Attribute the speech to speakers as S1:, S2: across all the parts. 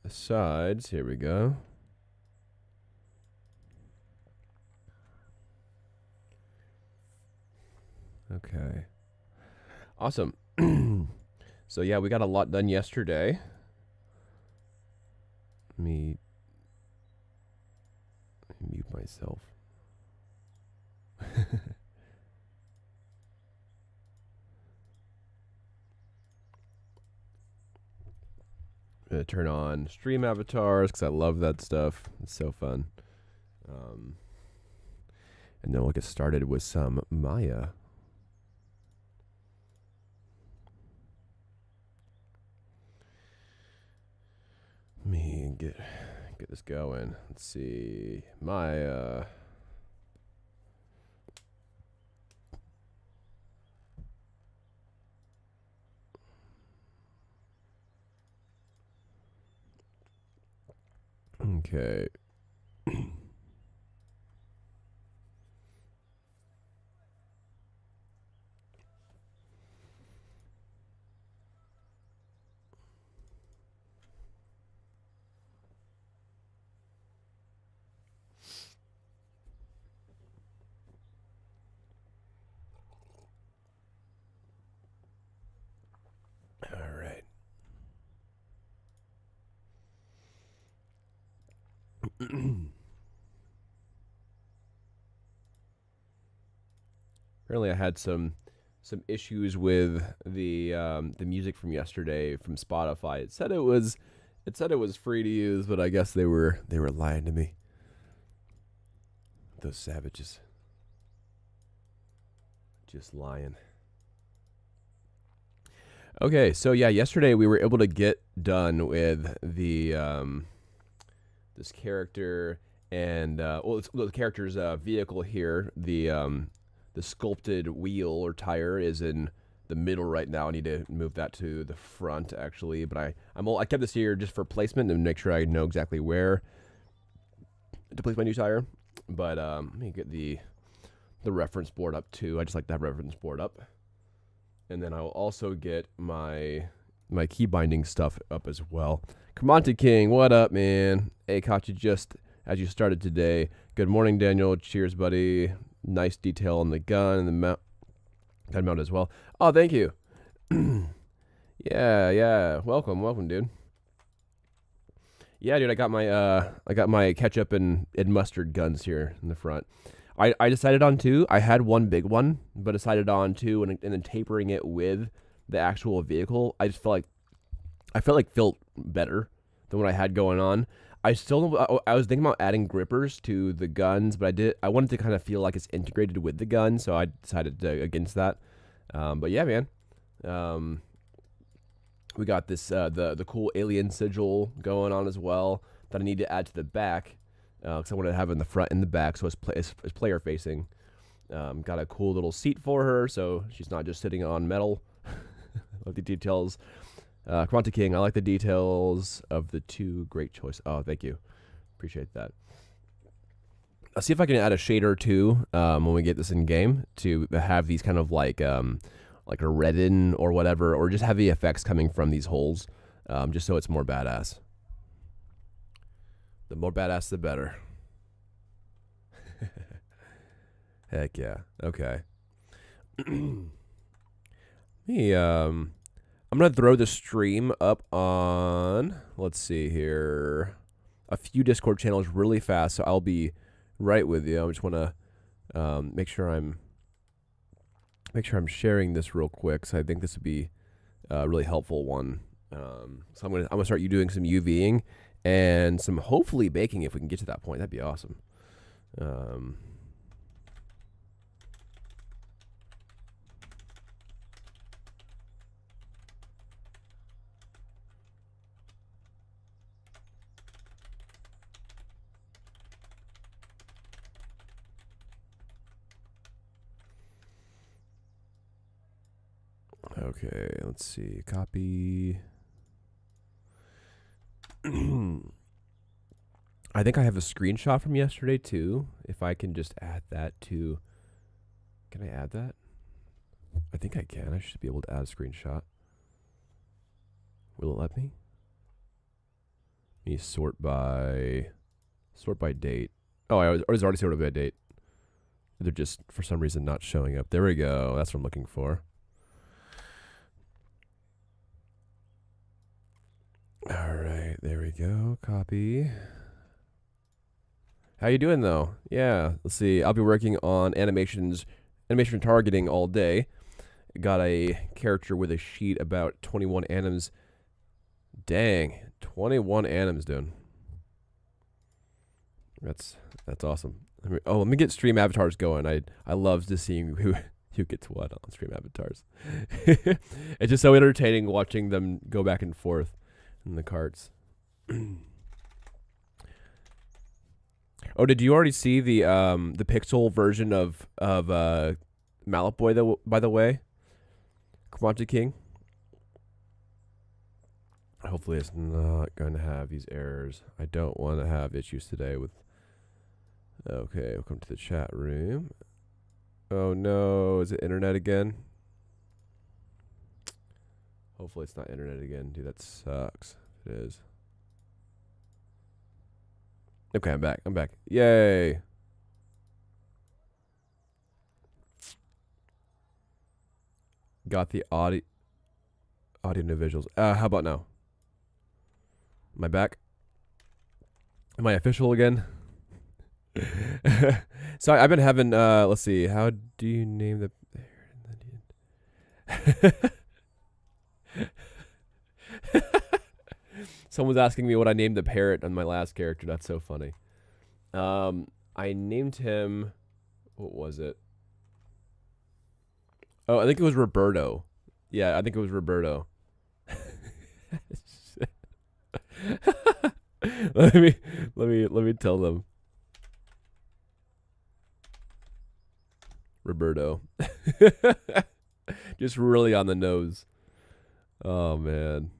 S1: the sides. Here we go. Okay. Awesome. So yeah, we got a lot done yesterday. Let me mute myself. I'm gonna turn on stream avatars because I love that stuff. It's so fun. And then we'll get started with some Maya. Let me get this going. Let's see. Maya. Okay. All right. Apparently, I had some issues with the music from yesterday from Spotify. It said it was free to use, but I guess they were lying to me. Those savages, just lying. Okay, so yeah, yesterday we were able to get done with the this character and the character's vehicle here. The sculpted wheel or tire is in the middle right now. I need to move that to the front actually, but I kept this here just for placement and make sure I know exactly where to place my new tire. But let me get the reference board up too. I just like to have reference board up. And then I will also get my key binding stuff up as well. Commante King, what up, man? Hey, caught you just as you started today. Good morning, Daniel. Cheers, buddy. Nice detail on the gun and the gun mount as well. Oh, thank you. yeah. Welcome, dude. Yeah, dude, I got my ketchup and mustard guns here in the front. I decided on 2. I had one big one, but decided on 2 and then tapering it with the actual vehicle. I just felt better than what I had going on. I was thinking about adding grippers to the guns, but I wanted to kind of feel like it's integrated with the gun, so I decided against that. But yeah, man. We got this the cool alien sigil going on as well that I need to add to the back. Because I want to have it in the front and the back, so it's player facing. Got a cool little seat for her, so she's not just sitting on metal. Like the details. Commante King, I like the details of the 2. Great choice. Oh, thank you. Appreciate that. I'll see if I can add a shader too when we get this in game to have these kind of like a redden or whatever, or just heavy effects coming from these holes, just so it's more badass. The more badass, the better. Heck yeah. Okay. I'm going to throw the stream up on, let's see here, a few Discord channels really fast, so I'll be right with you. I just want to make sure I'm sharing this real quick, so I think this would be a really helpful one. So I'm gonna start doing some UVing and some hopefully baking if we can get to that point. That'd be awesome. Okay, let's see. Copy. I think I have a screenshot from yesterday too. If I can just add that to, can I add that? I think I can. I should be able to add a screenshot. Will it let me? You sort by date. Oh, I was already sorted by date. They're just for some reason not showing up. There we go. That's what I'm looking for. All right, there we go. Copy. How you doing though? Yeah, let's see. I'll be working on animation targeting all day. Got a character with a sheet about 21 anims. Dang, 21 anims, dude. That's awesome. Let me get stream avatars going. I love to see who gets what on stream avatars. It's just so entertaining watching them go back and forth in the carts. Oh, did you already see the pixel version of Mallet Boy though? By the way, Quanta King. Hopefully, it's not going to have these errors. I don't want to have issues today with. Okay, welcome to the chat room. Oh no, is it internet again? Hopefully, it's not internet again, dude. That sucks. If it is. Okay, I'm back. Yay. Got the audio and visuals. How about now? Am I back? Am I official again? So I've been having, let's see. How do you name the... Someone's asking me what I named the parrot on my last character. That's so funny. I named him... What was it? Oh, I think it was Roberto. Yeah, I think it was Roberto. let me tell them. Roberto. Just really on the nose. Oh man.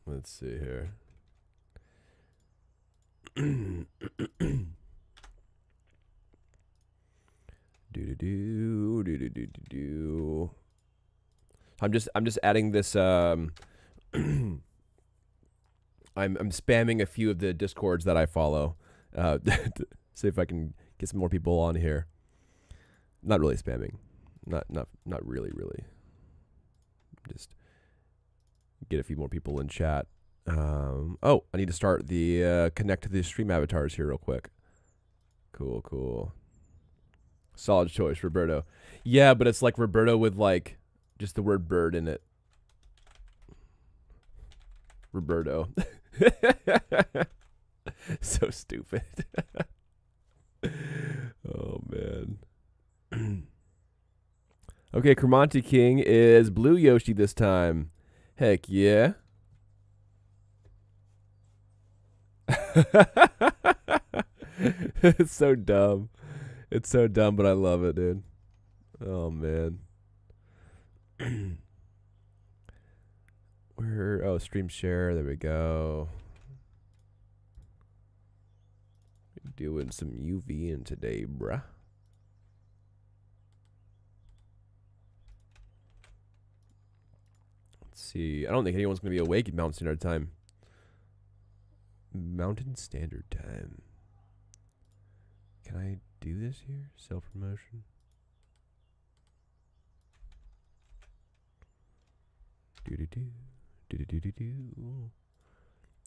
S1: Let's see here. Do. I'm just adding this. I'm spamming a few of the Discords that I follow. See if I can get some more people on here. Not really spamming. Not really. Just get a few more people in chat. Oh, I need to start the connect to the stream avatars here real quick. Cool. Solid choice, Roberto. Yeah, but it's like Roberto with like just the word bird in it. Roberto. So stupid. Oh man. Okay, Cromonti King is Blue Yoshi this time. Heck yeah. It's so dumb. It's so dumb, but I love it, dude. Oh man. Oh, stream share. There we go. Doing some UV in today, bruh. Let's see. I don't think anyone's going to be awake at Mountain Standard Time. Mountain Standard Time. Can I do this here? Self-promotion.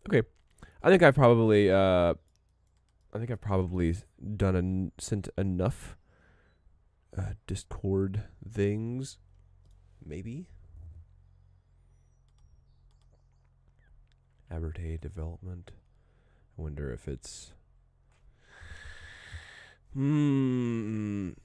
S1: Okay. I think I've probably sent enough Discord things. Maybe. Abertay development. I wonder if it's maybe.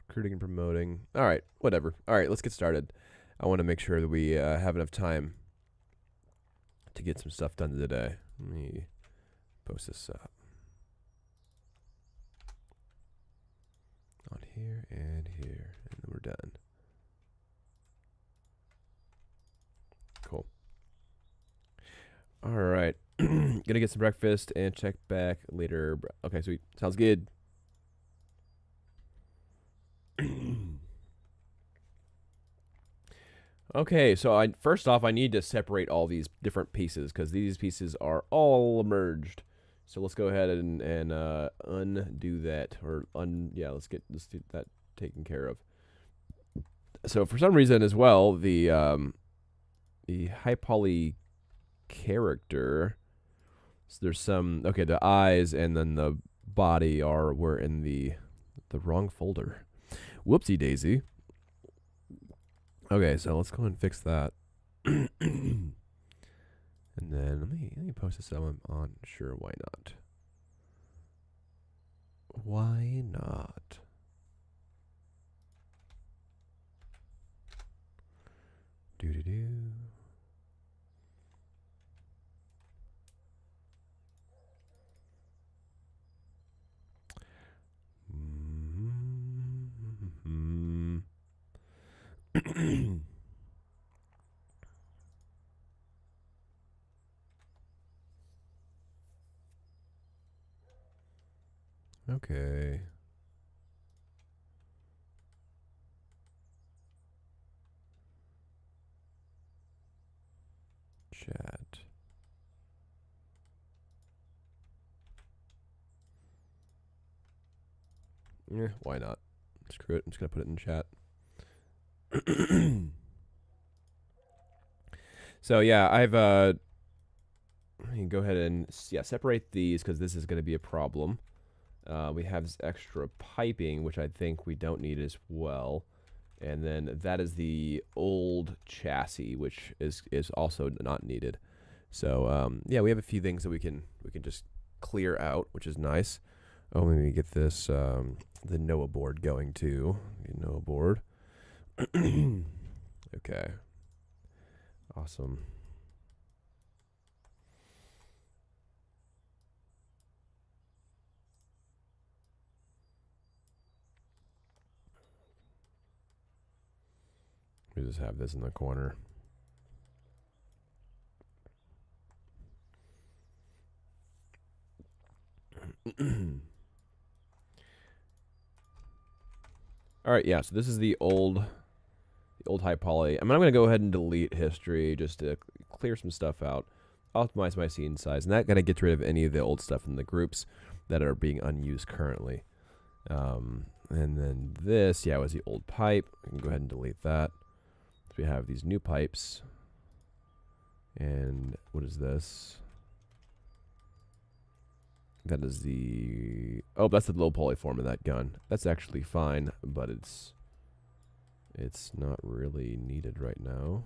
S1: Recruiting and promoting. All right, whatever. All right, let's get started. I want to make sure that we have enough time to get some stuff done today. Let me post this up. On here and here, and then we're done. Cool. All right. Gonna get some breakfast and check back later. Okay, sweet. Sounds good. Okay, so first off, I need to separate all these different pieces because these pieces are all merged. So let's go ahead and undo that, or yeah, let's get that taken care of. So for some reason as well, the high poly character. So there's some the eyes and then the body were in the wrong folder. Whoopsie daisy. Okay, so let's go and fix that. And then let me post this on. Sure, why not? Why not? Do do do. Okay. Chat. Yeah, why not? Screw it. I'm just gonna put it in chat. So yeah, I've let me go ahead and separate these because this is going to be a problem. We have this extra piping, which I think we don't need as well, and then that is the old chassis, which is also not needed. So yeah, we have a few things that we can just clear out, which is nice. Oh, let me get this the Noah board going too. The Noah board. Okay. Awesome. We just have this in the corner. All right, yeah. So this is the old high poly. I'm going to go ahead and delete history just to clear some stuff out. Optimize my scene size, and that kind of gets rid of any of the old stuff in the groups that are being unused currently. And then this, yeah, was the old pipe. I can go ahead and delete that. So we have these new pipes. And what is this? That is the... Oh, that's the low poly form of that gun. That's actually fine, but it's not really needed right now.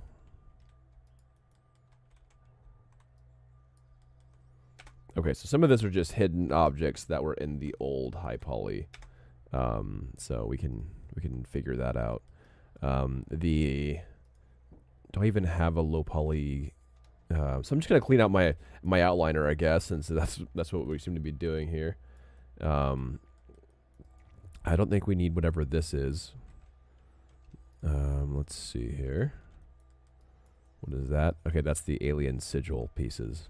S1: Okay, so some of this are just hidden objects that were in the old high poly. So we can figure that out. Do I even have a low poly? So I'm just gonna clean out my outliner, I guess, since that's what we seem to be doing here. I don't think we need whatever this is. Let's see here. What is that? Okay, that's the alien sigil pieces.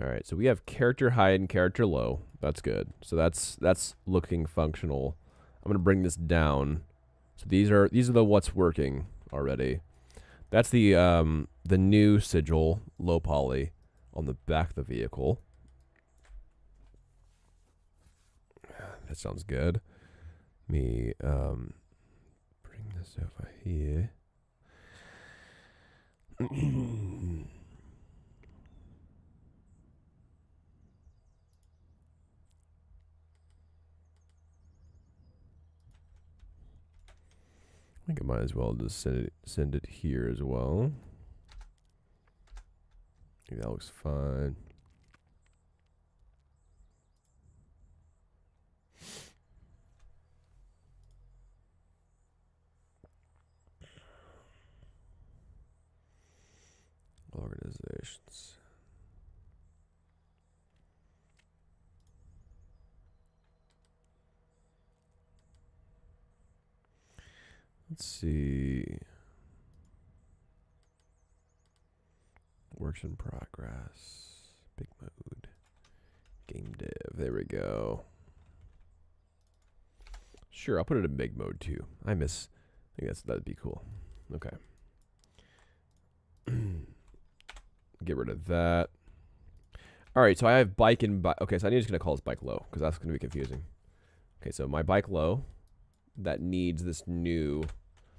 S1: All right, so we have character high and character low. That's good. So that's looking functional. I'm gonna bring this down. So these are the what's working already. That's the new sigil low poly on the back of the vehicle. That sounds good. Let me bring this over here. I think I might as well just send it here as well. I think that looks fine. Organizations. Let's see. Works in progress. Big mode. Game dev. There we go. Sure, I'll put it in big mode too. I think that'd be cool. Okay. Get rid of that. All right, so I have bike and bike. Okay, so I'm just gonna call this bike low because that's gonna be confusing. Okay, so my bike low that needs the new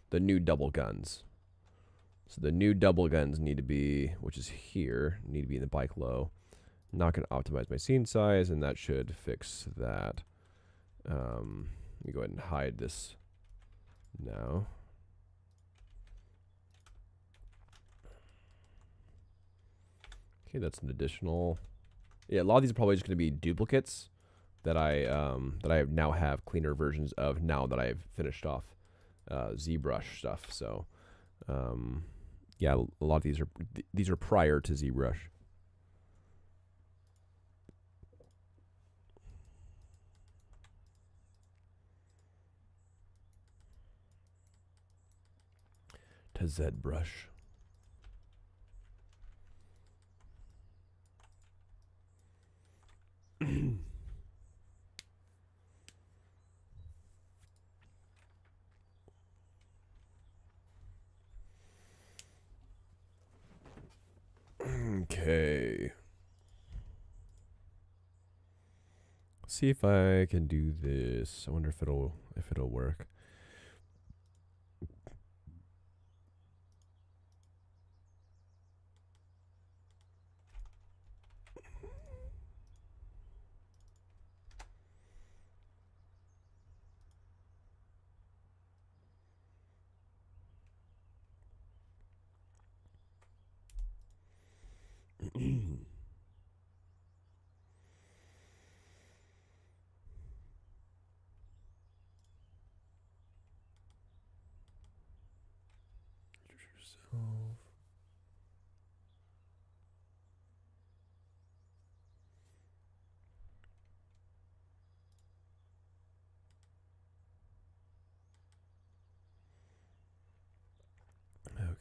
S1: double guns. So the new double guns need to be, which is here, need to be in the bike low. Not gonna optimize my scene size, and that should fix that. Let me go ahead and hide this now. Okay, that's an additional. Yeah, a lot of these are probably just going to be duplicates that I now have cleaner versions of now that I've finished off ZBrush stuff. So, yeah, a lot of these are prior to ZBrush. To ZBrush. Okay. See if I can do this. I wonder if it'll work.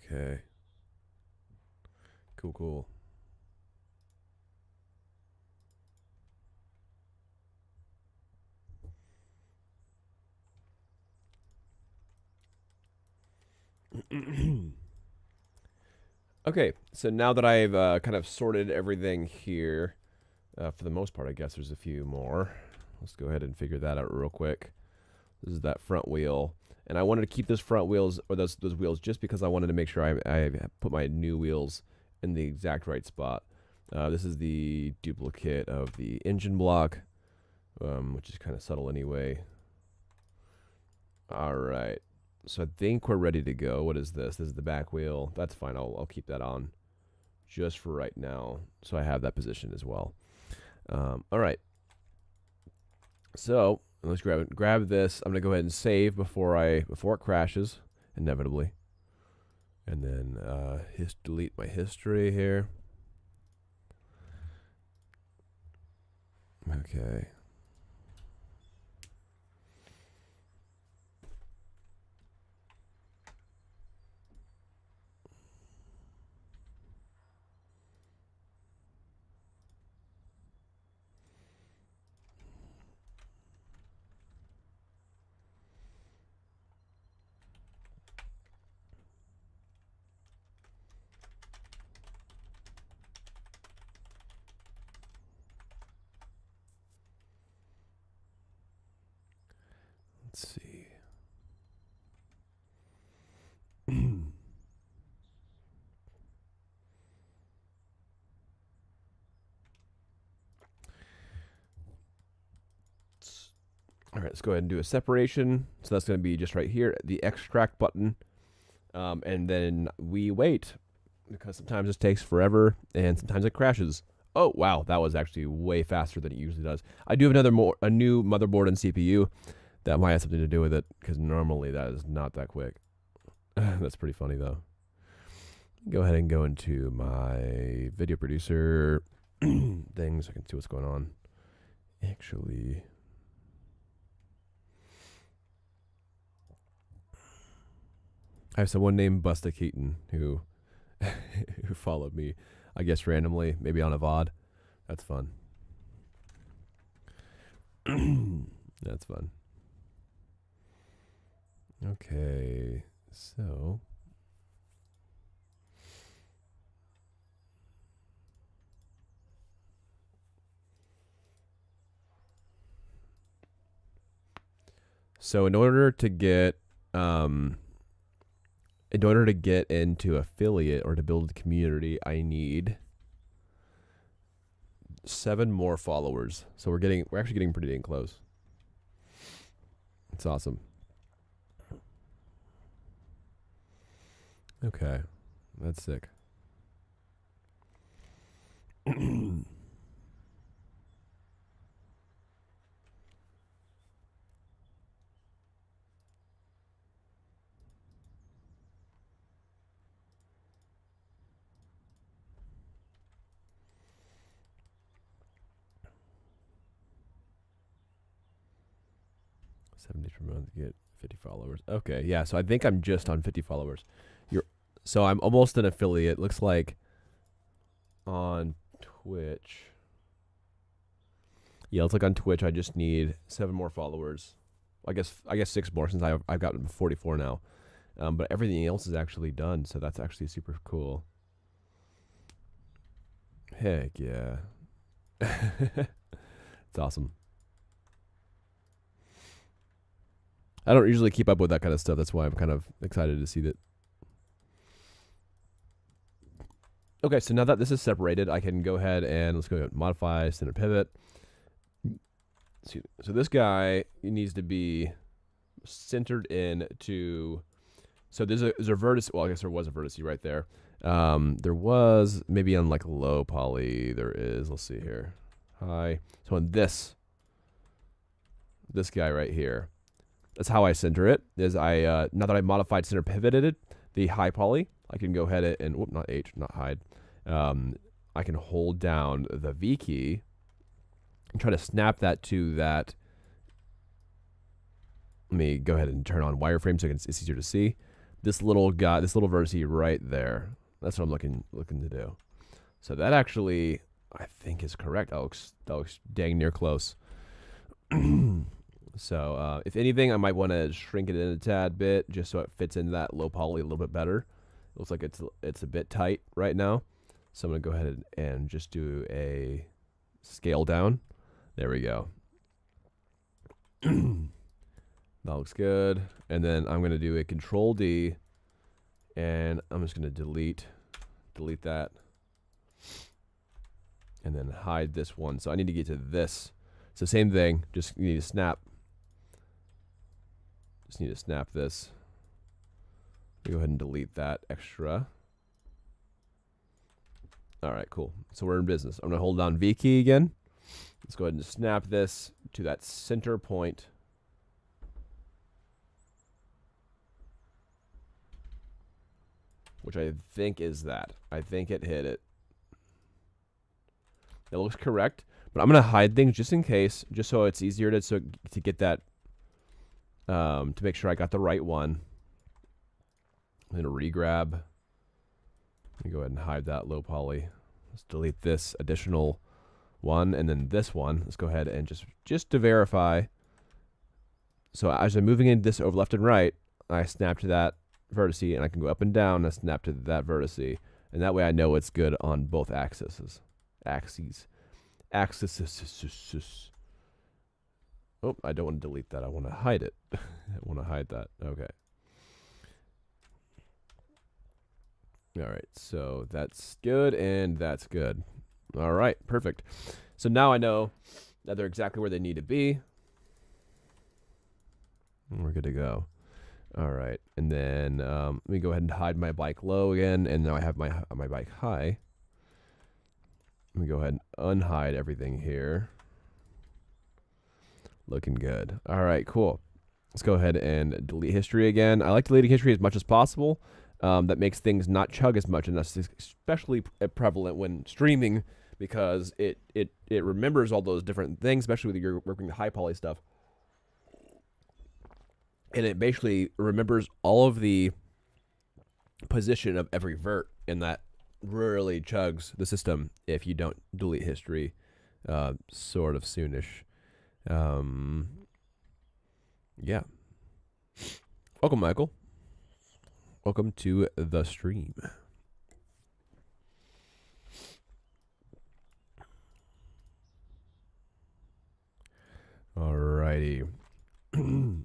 S1: Okay. Cool. Okay, so now that I've kind of sorted everything here, for the most part, I guess there's a few more. Let's go ahead and figure that out real quick. This is that front wheel. And I wanted to keep those front wheels, or those wheels, just because I wanted to make sure I put my new wheels in the exact right spot. This is the duplicate of the engine block, which is kind of subtle anyway. All right. So I think we're ready to go. What is this? This is the back wheel. That's fine. I'll keep that on just for right now. So I have that position as well. All right. So let's grab this. I'm gonna go ahead and save before it crashes, inevitably. And then delete my history here. Okay. Let's see. All right, let's go ahead and do a separation. So that's going to be just right here, the extract button. And then we wait, because sometimes this takes forever and sometimes it crashes. Oh, wow, that was actually way faster than it usually does. I do have a new motherboard and CPU. That might have something to do with it, because normally that is not that quick. That's pretty funny, though. Go ahead and go into my video producer thing so I can see what's going on. Actually, I have someone named Busta Keaton who who followed me I guess randomly, maybe on a VOD. That's fun. That's fun. Okay, so in order to get into affiliate or to build a community, I need 7 more followers. So we're actually getting pretty dang close. It's awesome. Okay, that's sick. 70 per month, get 50 followers. Okay, yeah, so I think I'm just on 50 followers. So I'm almost an affiliate. Looks like on Twitch. Yeah, looks like on Twitch I just need 7 more followers. I guess 6 more since I've gotten 44 now. But everything else is actually done, so that's actually super cool. Heck yeah. It's awesome. I don't usually keep up with that kind of stuff. That's why I'm kind of excited to see that. Okay, so now that this is separated, I can go ahead and let's go modify center pivot. So this guy needs to be centered in to. So there's a vertex. Well, I guess there was a vertex right there. There was maybe on like low poly. There is. Let's see here. High. So on this guy right here. That's how I center it. Is now that I modified center pivoted the high poly, I can go ahead and whoop, not hide. I can hold down the V key and try to snap that to that. Let me go ahead and turn on wireframe so it's easier to see. This little guy, this little vertex right there. That's what I'm looking to do. So that actually, I think, is correct. That looks dang near close. So if anything, I might want to shrink it in a tad bit just so it fits into that low poly a little bit better. It looks like it's a bit tight right now. So I'm going to go ahead and just do a scale down. There we go. That looks good. And then I'm going to do a Control D, and I'm just going to delete that, and then hide this one. So I need to get to this. So same thing, just need to snap. Just need to snap this. Go ahead and delete that extra. All right, cool. So we're in business. I'm going to hold down V key again. Let's go ahead and snap this to that center point. Which I think is that. I think it hit it. It looks correct. But I'm going to hide things just in case, just so it's easier to get that, to make sure I got the right one. I'm going to regrab. Let me go ahead and hide that low poly. Let's delete this additional one, and then this one. Let's go ahead and just to verify. So as I'm moving in this over left and right, I snap to that vertex, and I can go up and down and snap to that vertex. And that way I know it's good on both axes. Oh, I don't want to delete that. I want to hide it. I want to hide that. Okay. All right. So that's good, and that's good. All right. Perfect. So now I know that they're exactly where they need to be. And we're good to go. All right. And then let me go ahead and hide my bike low again, and now I have my bike high. Let me go ahead and unhide everything here. Looking good. All right, cool. Let's go ahead and delete history again. I like deleting history as much as possible. That makes things not chug as much, and that's especially prevalent when streaming because it remembers all those different things, especially when you're working with high poly stuff. And it basically remembers all of the position of every vert in that really chugs the system if you don't delete history sort of soonish. Yeah. Welcome, Michael. Welcome to the stream. Alrighty. So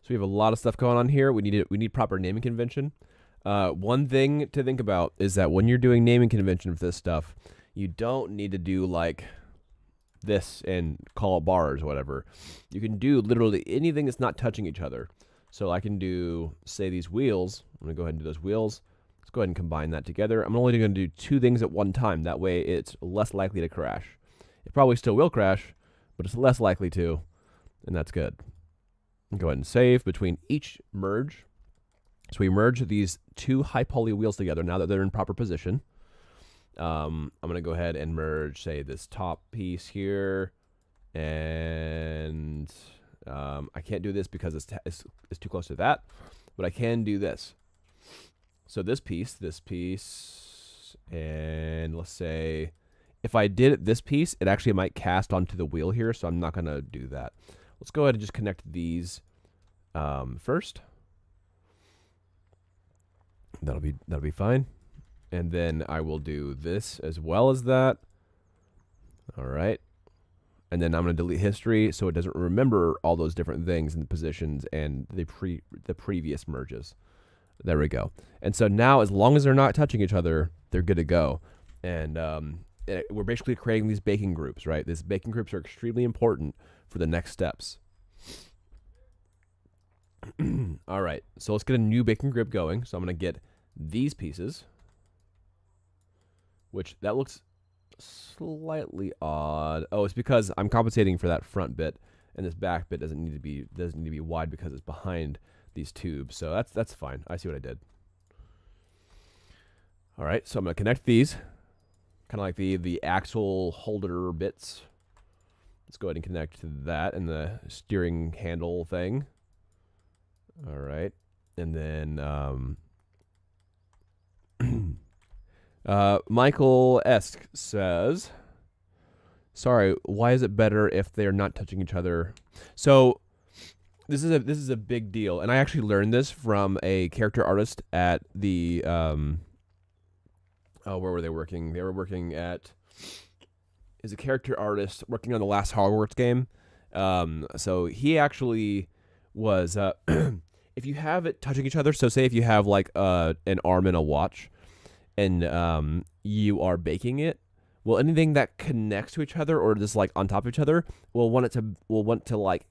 S1: we have a lot of stuff going on here. We need proper naming convention. One thing to think about is that when you're doing naming convention for this stuff, you don't need to do like this and call it bars or whatever. You can do literally anything that's not touching each other. So I can do, say, these wheels. I'm going to go ahead and do those wheels. Let's go ahead and combine that together. I'm only going to do 2 things at one time. That way it's less likely to crash. It probably still will crash, but it's less likely to, and that's good. Go ahead and save between each merge. So we merge these 2 high poly wheels together now that they're in proper position. I'm going to go ahead and merge, say, this top piece here. And I can't do this because it's too close to that. But I can do this. So this piece, and let's say if I did this piece, it actually might cast onto the wheel here. So I'm not going to do that. Let's go ahead and just connect these first. That'll be fine. And then I will do this as well as that. All right. And then I'm going to delete history so it doesn't remember all those different things and the positions and the previous merges. There we go. And so now, as long as they're not touching each other, they're good to go. And we're basically creating these baking groups, right? These baking groups are extremely important for the next steps. All right. So let's get a new baking group going. So I'm going to get these pieces, which that looks slightly odd. Oh, it's because I'm compensating for that front bit, and this back bit doesn't need to be wide because it's behind these tubes. So that's fine. I see what I did. All right, so I'm gonna connect these, kind of like the axle holder bits. Let's go ahead and connect that and the steering handle thing. All right, and then Michael Esk says, sorry, why is it better if they're not touching each other? So this is a big deal, and I actually learned this from a character artist at the where were they working? They were working at is a character artist working on the last Hogwarts game. So he actually was if you have it touching each other, so say if you have like an arm and a watch, and you are baking it, well, anything that connects to each other or just like on top of each other will want to like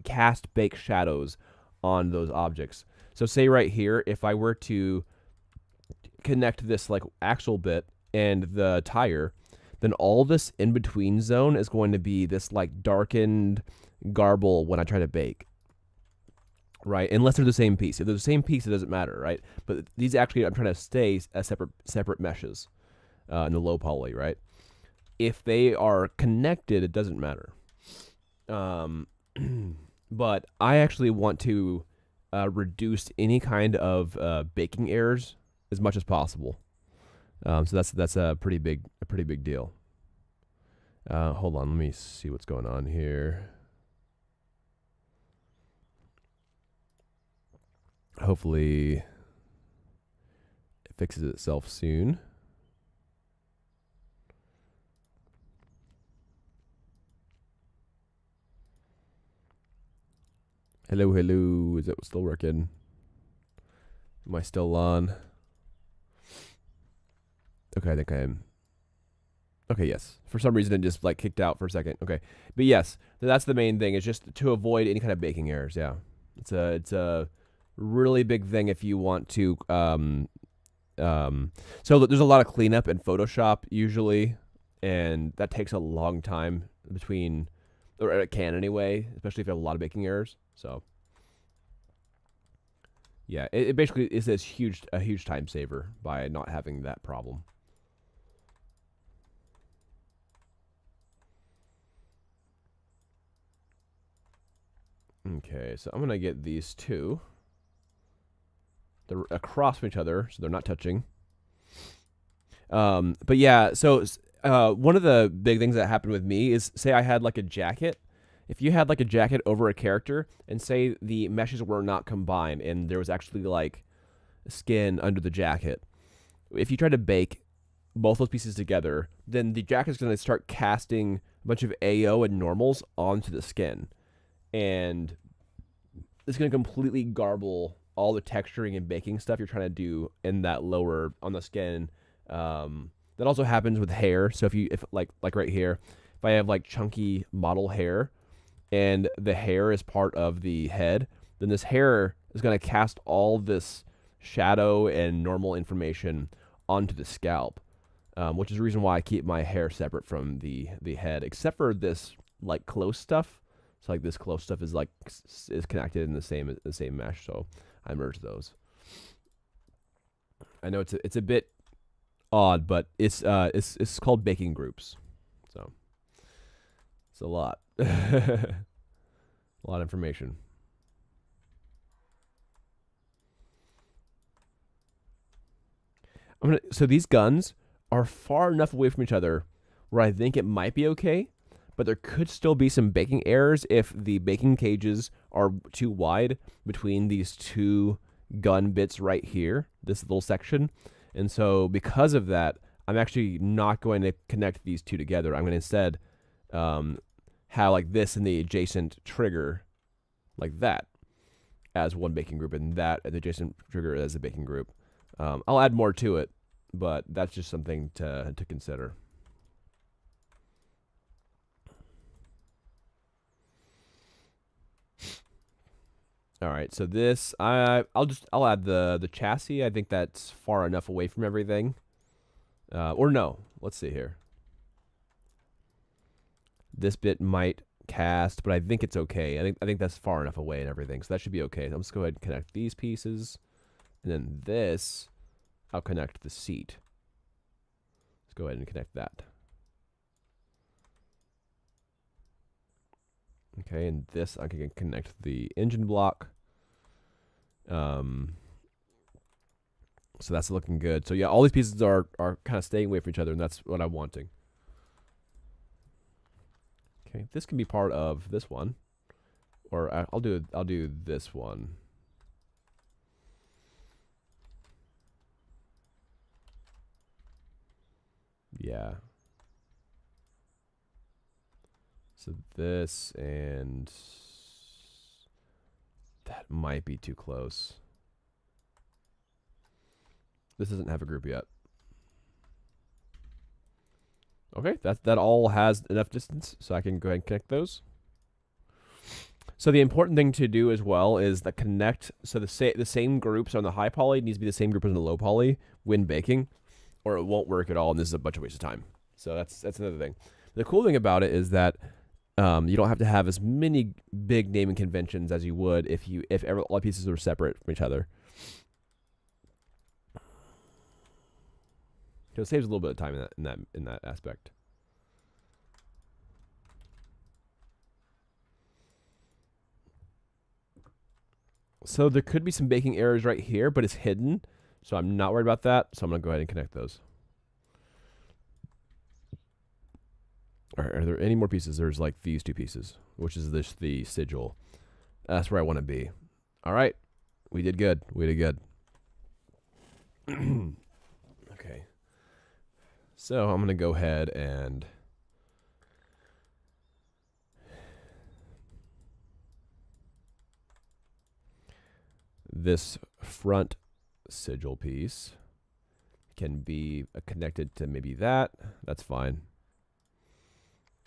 S1: cast bake shadows on those objects. So say right here, if I were to connect this like axle bit and the tire, then all this in between zone is going to be this like darkened garble when I try to bake. Right, unless they're the same piece. If they're the same piece, it doesn't matter, right? But these actually, I'm trying to stay as separate meshes in the low poly, right? If they are connected, it doesn't matter. But I actually want to reduce any kind of baking errors as much as possible. So that's a pretty big deal. Hold on, let me see what's going on here. Hopefully it fixes itself soon. Hello. Is it still working? Am I still on? Okay, I think I am. Okay, yes. For some reason, it just like kicked out for a second. Okay, but yes, that's the main thing. Is just to avoid any kind of baking errors. Yeah, it's a really big thing if you want to so there's a lot of cleanup in Photoshop usually, and that takes a long time between, or it can anyway, especially if you have a lot of baking errors. So yeah, it basically is a huge time saver by not having that problem. Okay, so I'm gonna get these two. They're across from each other, so they're not touching. But yeah, so one of the big things that happened with me is, say I had like a jacket. If you had like a jacket over a character, and say the meshes were not combined, and there was actually like skin under the jacket, if you try to bake both those pieces together, then the jacket's going to start casting a bunch of AO and normals onto the skin, and it's going to completely garble all the texturing and baking stuff you're trying to do in that lower on the skin. That also happens with hair. So if like right here, if I have like chunky model hair, and the hair is part of the head, then this hair is going to cast all this shadow and normal information onto the scalp, which is the reason why I keep my hair separate from the head, except for this like close stuff. So like this close stuff is like is connected in the same mesh, so I merge those. I know it's a bit odd, but it's called baking groups, so it's a lot, a lot of information. So these guns are far enough away from each other where I think it might be okay, but there could still be some baking errors if the baking cages are too wide between these two gun bits right here, this little section. And so because of that, I'm actually not going to connect these two together. I'm going to instead have like this in the adjacent trigger like that as one baking group, and that the adjacent trigger as a baking group. I'll add more to it, but that's just something to consider. All right, so this I'll add the chassis. I think that's far enough away from everything. Or no, let's see here. This bit might cast, but I think it's okay. I think that's far enough away and everything, so that should be okay. So I'm just go ahead and connect these pieces, and then this I'll connect the seat. Let's go ahead and connect that. Okay, and this I can connect the engine block. So that's looking good. So yeah, all these pieces are kind of staying away from each other, and that's what I'm wanting. Okay, this can be part of this one, or I'll do this one. Yeah. So this and that might be too close. This doesn't have a group yet. Okay, that all has enough distance, so I can go ahead and connect those. So the important thing to do as well is the connect. So the same groups on the high poly needs to be the same group as on the low poly when baking, or it won't work at all, and this is a bunch of waste of time. So that's another thing. The cool thing about it is that you don't have to have as many big naming conventions as you would if all pieces were separate from each other. So it saves a little bit of time in that aspect. So there could be some baking errors right here, but it's hidden, so I'm not worried about that. So I'm gonna go ahead and connect those. All right, are there any more pieces? There's like these two pieces, which is the sigil. That's where I want to be. All right, we did good. We did good. Okay. So I'm going to go ahead and this front sigil piece can be connected to maybe that. That's fine.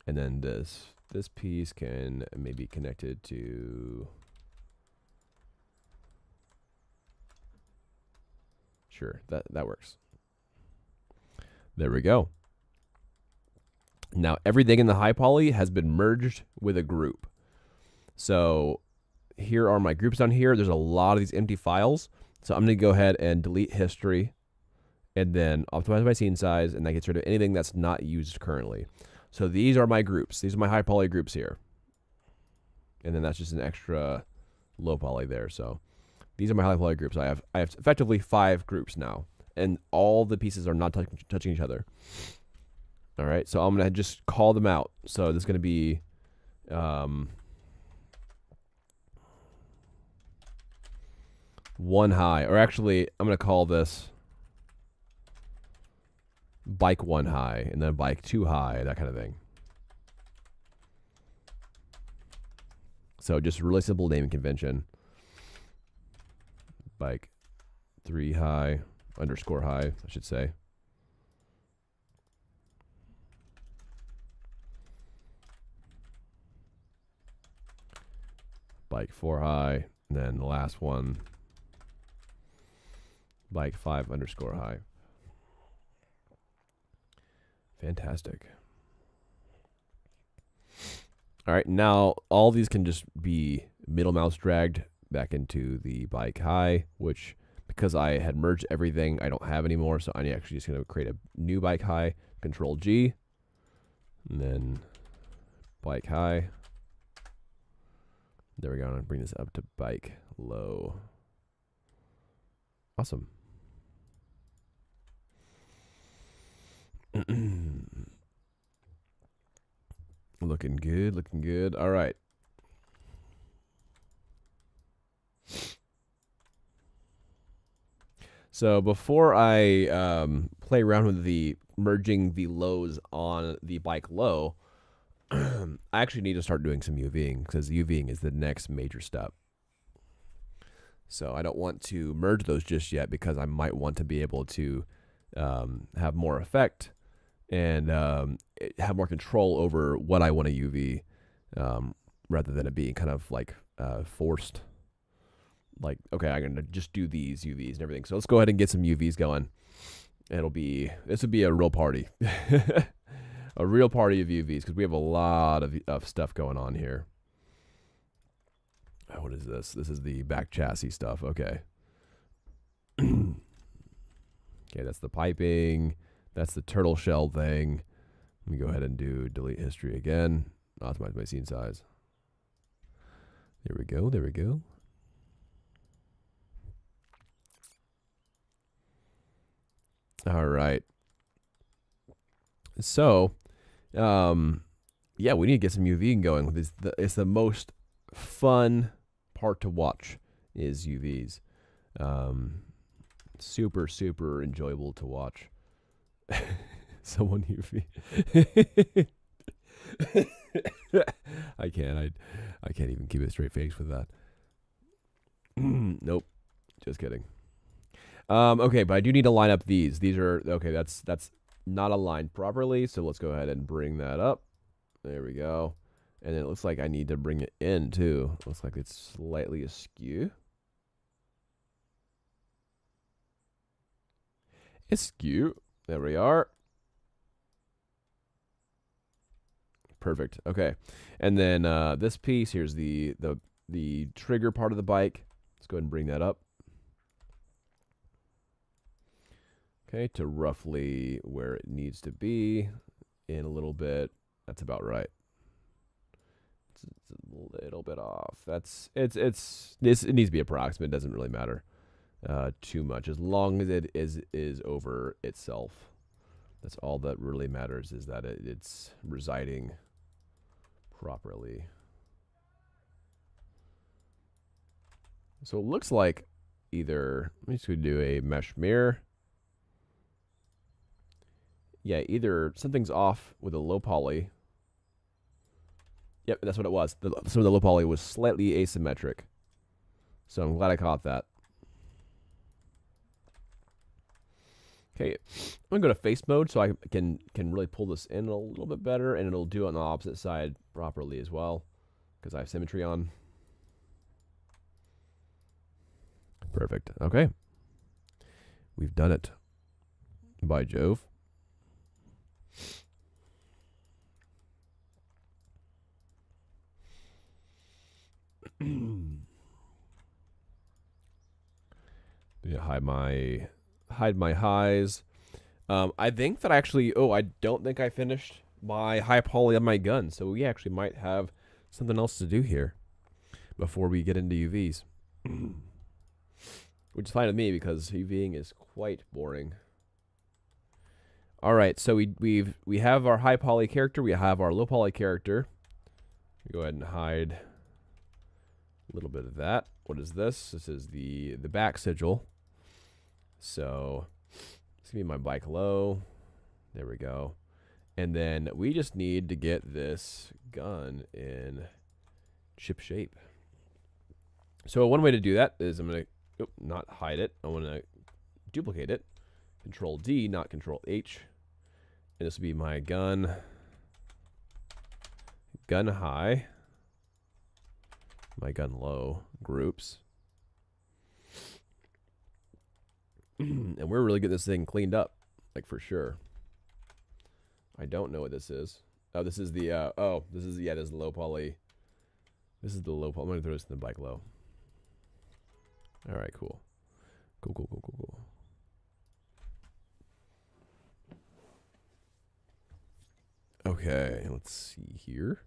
S1: And then this piece can maybe be connected to, sure, that works. There we go. Now everything in the high poly has been merged with a group. So here are my groups down here. There's a lot of these empty files. So I'm going to go ahead and delete history and then optimize my scene size, and that gets rid of anything that's not used currently. So these are my groups. These are my high poly groups here. And then that's just an extra low poly there. So these are my high poly groups. I have effectively 5 groups now. and all the pieces are not touching each other. All right, so I'm gonna just call them out. So this is gonna be, one high, or actually, I'm gonna call this bike one high, and then bike two high, that kind of thing. So just really simple naming convention. Bike three high, underscore high, I should say. Bike four high, and then the last one, bike five underscore high. Fantastic. All right, now all these can just be middle mouse dragged back into the bike high, which, because I had merged everything, I don't have anymore. So I'm actually just going to create a new bike high, Control G, and then bike high. There we go. I'm going to bring this up to bike low. Awesome. Looking good, looking good. All right. So before I play around with the merging the lows on the bike low, I actually need to start doing some UVing, because UVing is the next major step. So I don't want to merge those just yet, because I might want to be able to have more effect and have more control over what I want to UV, rather than it being kind of like forced. Like, okay, I'm gonna just do these UVs and everything. So let's go ahead and get some UVs going. This would be a real party, a real party of UVs, because we have a lot of stuff going on here. Oh, what is this? This is the back chassis stuff. Okay. Okay, that's the piping. That's the turtle shell thing. Let me go ahead and do delete history again. Optimize my scene size. There we go. There we go. All right. So, yeah, we need to get some UVing going. It's the most fun part to watch is UVs. Super, super enjoyable to watch. Someone UV. I can't even keep a straight face with that. Nope. Just kidding. Okay, but I do need to line up these. These are, okay, that's not aligned properly, so let's go ahead and bring that up. There we go. And then it looks like I need to bring it in, too. Looks like it's slightly askew. Askew. There we are. Perfect. Okay. And then this piece, here's the trigger part of the bike. Let's go ahead and bring that up. Okay, to roughly where it needs to be in a little bit. That's about right. It's a little bit off. It needs to be approximate. It doesn't really matter too much, as long as it is over itself. That's all that really matters, is that it's residing properly. So it looks like either, let me just do a mesh mirror. Yeah, either something's off with a low poly. Yep, that's what it was. So the low poly was slightly asymmetric. So I'm glad I caught that. Okay, I'm gonna go to face mode so I can really pull this in a little bit better, and it'll do it on the opposite side properly as well, because I have symmetry on. Perfect. Okay, we've done it. By Jove. Yeah, hide my highs. I think that actually, I don't think I finished my high poly on my gun, so we actually might have something else to do here before we get into UVs. which is fine with me because UVing is quite boring. All right, so we have our high poly character, we have our low poly character. Go ahead and hide a little bit of that. What is this? This is the back sigil. So it's gonna be my bike low. There we go. And then we just need to get this gun in ship shape. So one way to do that is I'm gonna not hide it. I want to duplicate it. Control D, not Control H. And this will be my gun high, my gun low groups. And we're really getting this thing cleaned up, like for sure. I don't know what this is. Oh, this is the, this is the low poly. This is the low poly. I'm going to throw this in the bike low. All right, cool. Cool. Okay, let's see here.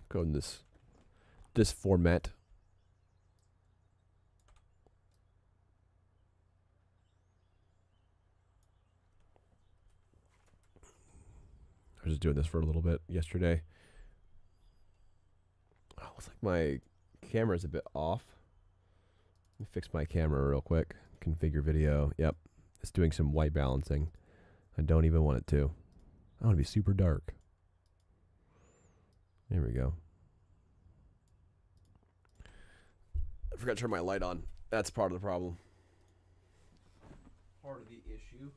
S1: Go in this format. I was just doing this for a little bit yesterday. Oh, looks like my camera's a bit off. Let me fix my camera real quick. Configure video. Yep. It's doing some white balancing. I don't even want it to. I want to be super dark. There we go. I forgot to turn my light on. That's part of the problem. Part of the issue.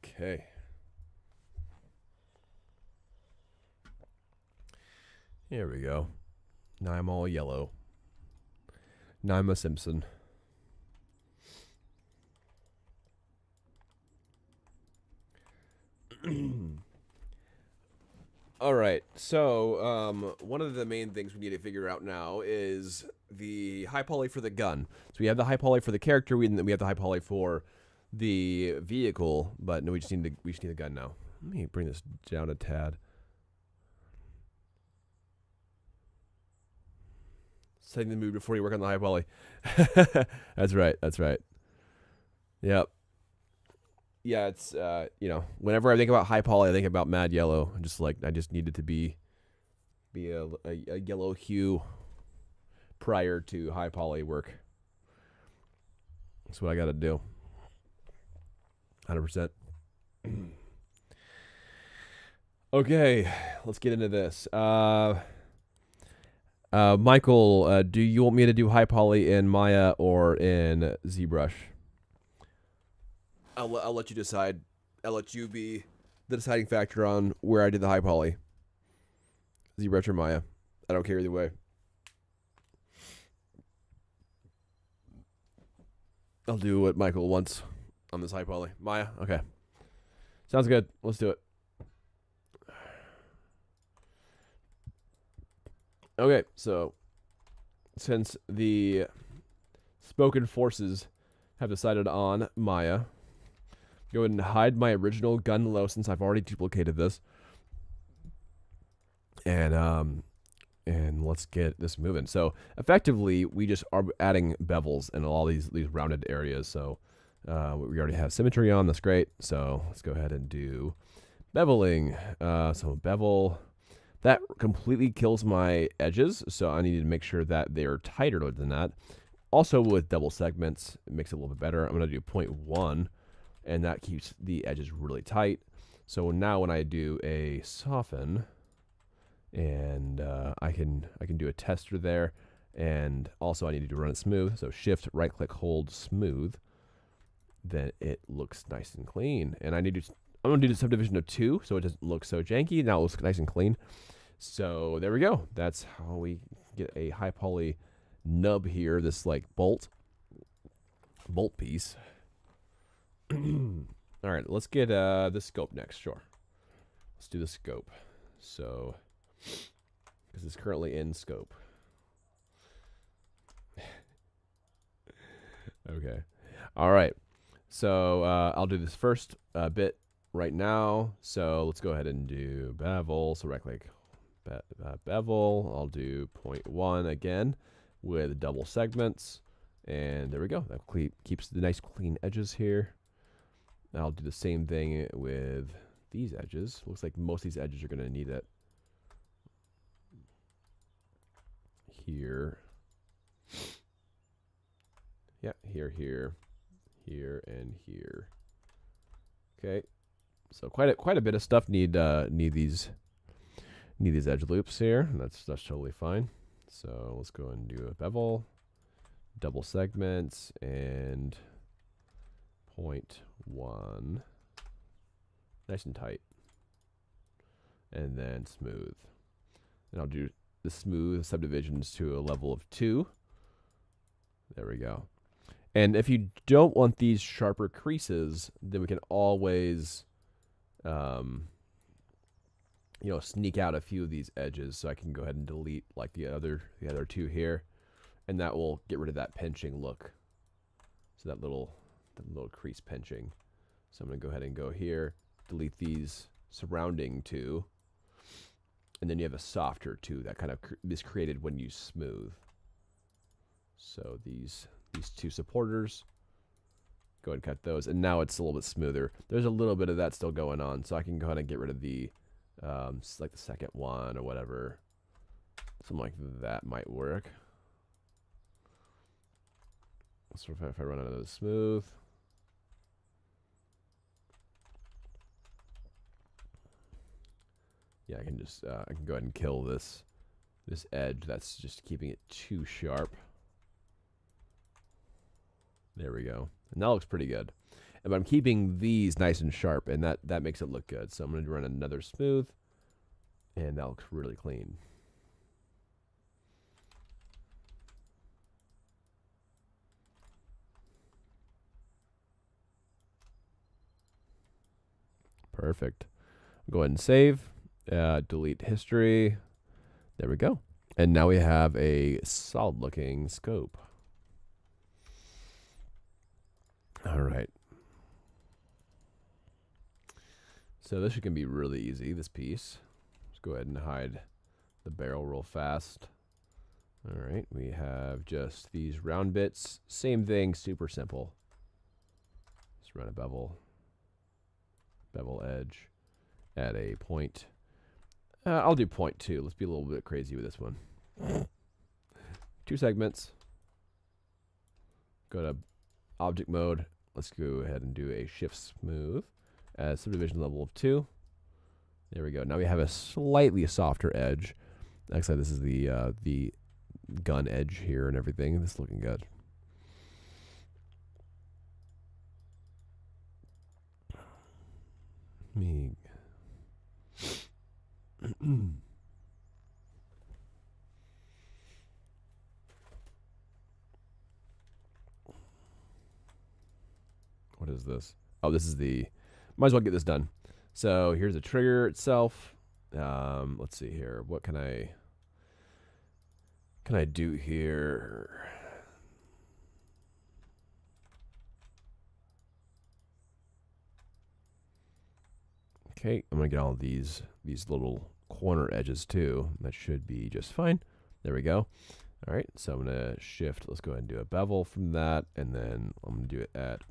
S1: Okay. Here we go. Now I'm all yellow. Now I'm a Simpson. All right, so one of the main things we need to figure out now is the high poly for the gun. So we have the high poly for the character, we have the high poly for the vehicle, but no, we just need the gun now. Let me bring this down a tad. Setting the mood before you work on the high poly. That's right. Yep. Yeah, it's you know, whenever I think about high poly, I think about mad yellow. I just needed to be a yellow hue prior to high poly work. That's what I got to do. 100%. Okay, let's get into this. Michael, do you want me to do high poly in Maya or in ZBrush? I'll let you decide. I'll let you be the deciding factor on where I did the high poly. ZBrush or Maya. I don't care either way. I'll do what Michael wants on this high poly. Maya? Okay. Sounds good. Let's do it. Okay, so since the spoken forces have decided on Maya, go ahead and hide my original gun low since I've already duplicated this. And let's get this moving. So effectively, we just are adding bevels in all these rounded areas. So we already have symmetry on. That's great. So let's go ahead and do beveling. So bevel. That completely kills my edges, so I need to make sure that they're tighter than that. Also with double segments, it makes it a little bit better. I'm going to do 0.1, and that keeps the edges really tight. So now when I do a soften, and I can do a tester there, and also I need to run it smooth. So shift, right click, hold smooth. Then it looks nice and clean. And I'm going to do the subdivision of 2, so it doesn't look so janky. Now it looks nice and clean. So there we go. That's how we get a high poly nub here. This like bolt piece. All right, let's get the scope next. Sure. Let's do the scope. So, because it's currently in scope. Okay. All right. So I'll do this first bit right now. So let's go ahead and do bevel. So right click bevel. I'll do 0.1 again with double segments. And there we go. That keeps the nice clean edges here. I'll do the same thing with these edges. Looks like most of these edges are going to need it. Here. Yeah, here, and here. Okay. So quite a bit of stuff need these edge loops here. That's totally fine. So let's go and do a bevel, double segments, and 0.1, nice and tight, and then smooth. And I'll do the smooth subdivisions to a level of 2. There we go. And if you don't want these sharper creases, then we can always sneak out a few of these edges. So I can go ahead and delete like the other 2 here, and that will get rid of that pinching look. So that little crease pinching. So I'm going to go ahead and go here, delete these surrounding 2, and then you have a softer 2 that kind of is created when you smooth. So these 2 supporters, go ahead and cut those, and now it's a little bit smoother. There's a little bit of that still going on, so I can go ahead and get rid of the like the second one or whatever. Something like that might work. So if I run out of the smooth, yeah, I can just I can go ahead and kill this edge that's just keeping it too sharp. There we go. And that looks pretty good. But I'm keeping these nice and sharp, and that makes it look good. So I'm going to run another smooth, and that looks really clean. Perfect. Go ahead and save. Delete history. There we go. And now we have a solid looking scope. All right. So this can be really easy, this piece. Let's go ahead and hide the barrel real fast. All right, we have just these round bits. Same thing, super simple. Just run a bevel edge at a point. I'll do 0.2. Let's be a little bit crazy with this one. 2 segments. Go to object mode. Let's go ahead and do a shift smooth at subdivision level of 2. There we go. Now we have a slightly softer edge. Actually, this is the gun edge here and everything. This is looking good. What is this? Oh, this is the... Might as well get this done. So here's the trigger itself. Let's see here. What can I do here? Okay, I'm gonna get all of these little corner edges too. That should be just fine. There we go. All right, so I'm gonna shift. Let's go ahead and do a bevel from that, and then I'm gonna do it at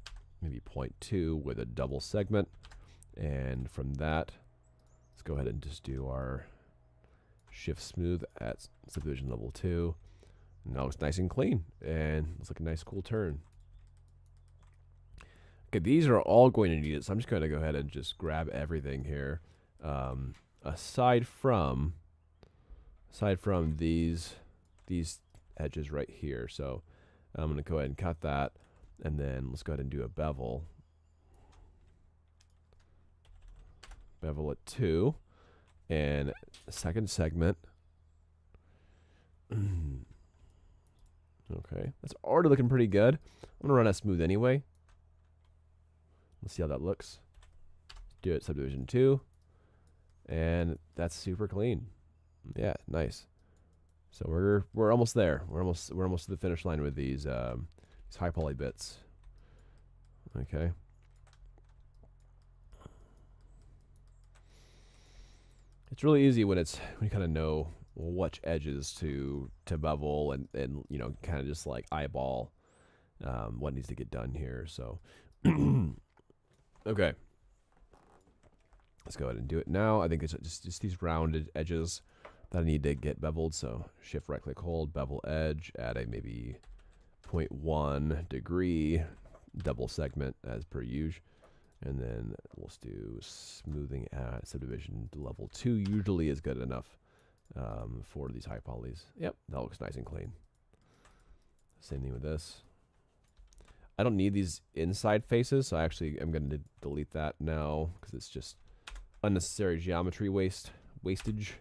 S1: maybe 0.2 with a double segment. And from that, let's go ahead and just do our shift smooth at subdivision level 2. Now it's nice and clean, and it's like a nice cool turn. Okay, these are all going to need it, so I'm just going to go ahead and just grab everything here. Aside from these edges right here, so I'm going to go ahead and cut that, and then let's go ahead and do a bevel. Bevel at 2, and a second segment. Okay, that's already looking pretty good. I'm gonna run that smooth anyway. Let's see how that looks. Do it subdivision 2, And that's super clean. Yeah, nice. So we're almost there. We're almost to the finish line with these high poly bits. Okay. It's really easy when you kind of know which edges to bevel and you know kind of just like eyeball what needs to get done here. So okay, let's go ahead and do it now. I think it's just these rounded edges that I need to get beveled. So shift right click hold, bevel edge, add a maybe 0.1 degree double segment as per usual. And then let's do smoothing at subdivision to level 2 usually is good enough for these high polys. Yep, that looks nice and clean. Same thing with this. I don't need these inside faces, so I actually am going to delete that now because it's just unnecessary geometry wastage.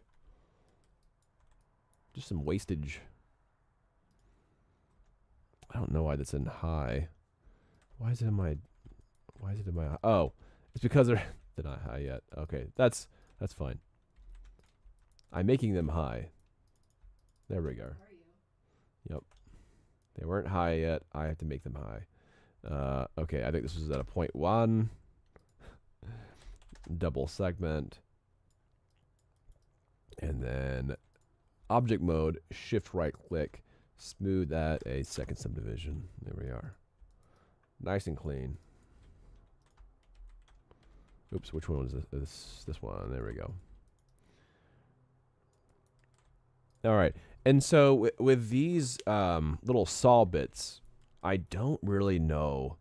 S1: Just some wastage. I don't know why that's in high. Why is it in my... Oh, it's because they're not high yet. Okay, that's fine. I'm making them high. There we go. Yep. They weren't high yet. I have to make them high. Okay, I think this was at a 0.1. Double segment. And then object mode, shift right click, smooth at a second subdivision. There we are. Nice and clean. Oops, which one was this? This one. There we go. All right. And so with these little saw bits, I don't really know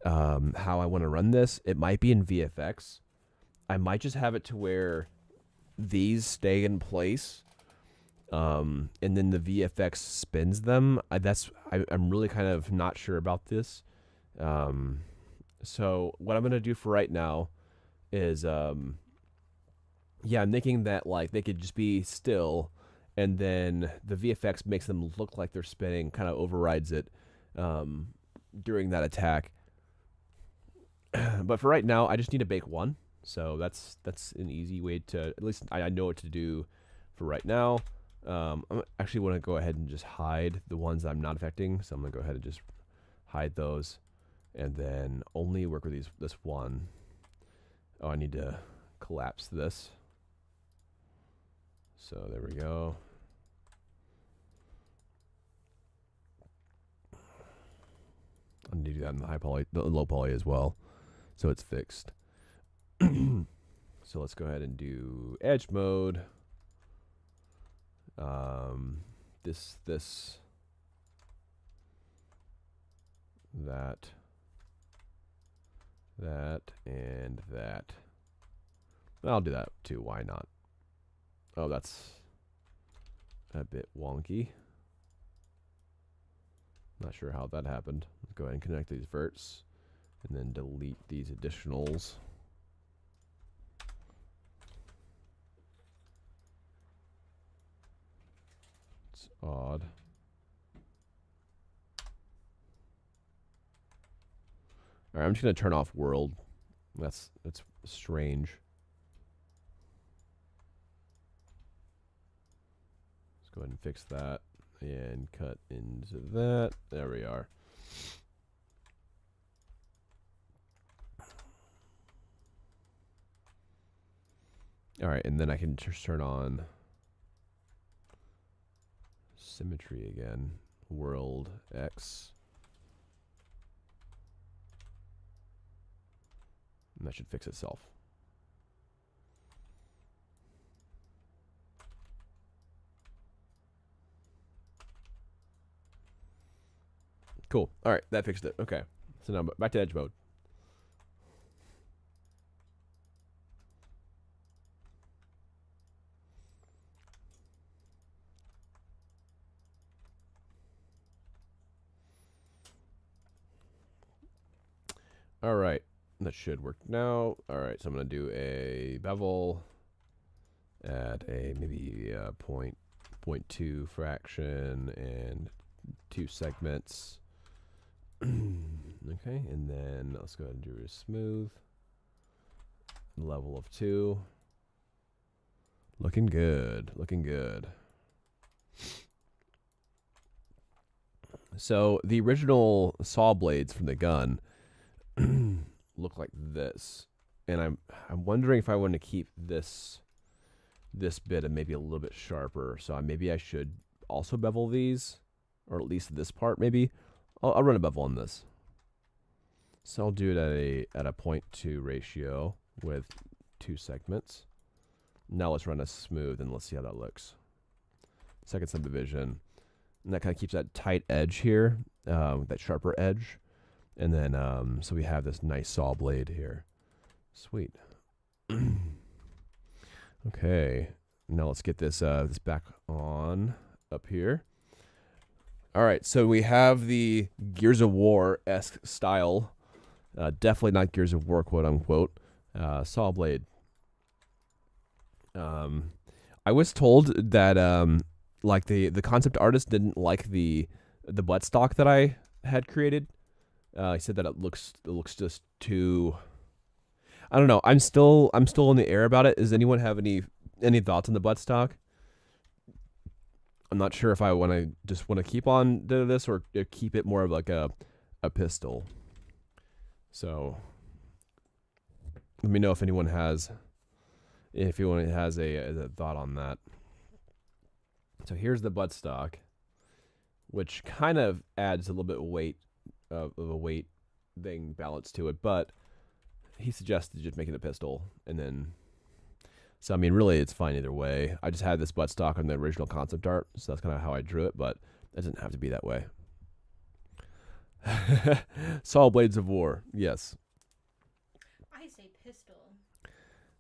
S1: how I want to run this. It might be in VFX. I might just have it to where these stay in place, and then the VFX spins them. I'm really kind of not sure about this. So what I'm going to do for right now is yeah, I'm thinking that like they could just be still, and then the VFX makes them look like they're spinning, kind of overrides it during that attack. But for right now, I just need to bake one, so that's an easy way to, at least I know what to do for right now. I actually want to go ahead and just hide the ones that I'm not affecting, so I'm gonna go ahead and just hide those, and then only work with this one. Oh, I need to collapse this. So there we go. I need to do that in the high poly, the low poly as well, so it's fixed. So let's go ahead and do edge mode. This, that, and that. I'll do that too. Why not? Oh, that's a bit wonky. Not sure how that happened. Let's go ahead and connect these verts and then delete these additionals. It's odd. All right, I'm just gonna turn off world. That's strange. Let's go ahead and fix that and cut into that. There we are. All right, and then I can just turn on symmetry again. World X. And that should fix itself. Cool. All right, that fixed it. Okay. So now back to edge mode. All right. That should work now. All right, so I'm going to do a bevel at a maybe a 0.2 fraction and 2 segments. Okay, and then let's go ahead and do a smooth. Level of 2. Looking good. Looking good. So the original saw blades from the gun look like this, and I'm wondering if I want to keep this bit and maybe a little bit sharper. So maybe I should also bevel these, or at least this part. Maybe I'll run a bevel on this. So I'll do it at a 0.2 ratio with 2 segments. Now let's run a smooth and let's see how that looks. Second subdivision. And that kind of keeps that tight edge here, that sharper edge. And then, so we have this nice saw blade here. Sweet. Okay. Now let's get this back on up here. All right. So we have the Gears of War-esque style. Definitely not Gears of War, quote unquote. Saw blade. I was told that like the concept artist didn't like the buttstock that I had created. He said that it looks just too. I don't know. I'm still in the air about it. Does anyone have any thoughts on the buttstock? I'm not sure if I want to keep on to this or keep it more of like a pistol. So let me know if anyone has a thought on that. So here's the buttstock, which kind of adds a little bit of weight of a weight thing balance to it, but he suggested just making a pistol, and then so I mean really it's fine either way. I just had this buttstock on the original concept art, so that's kind of how I drew it, but it doesn't have to be that way. Saw blades of war, yes.
S2: I say pistol.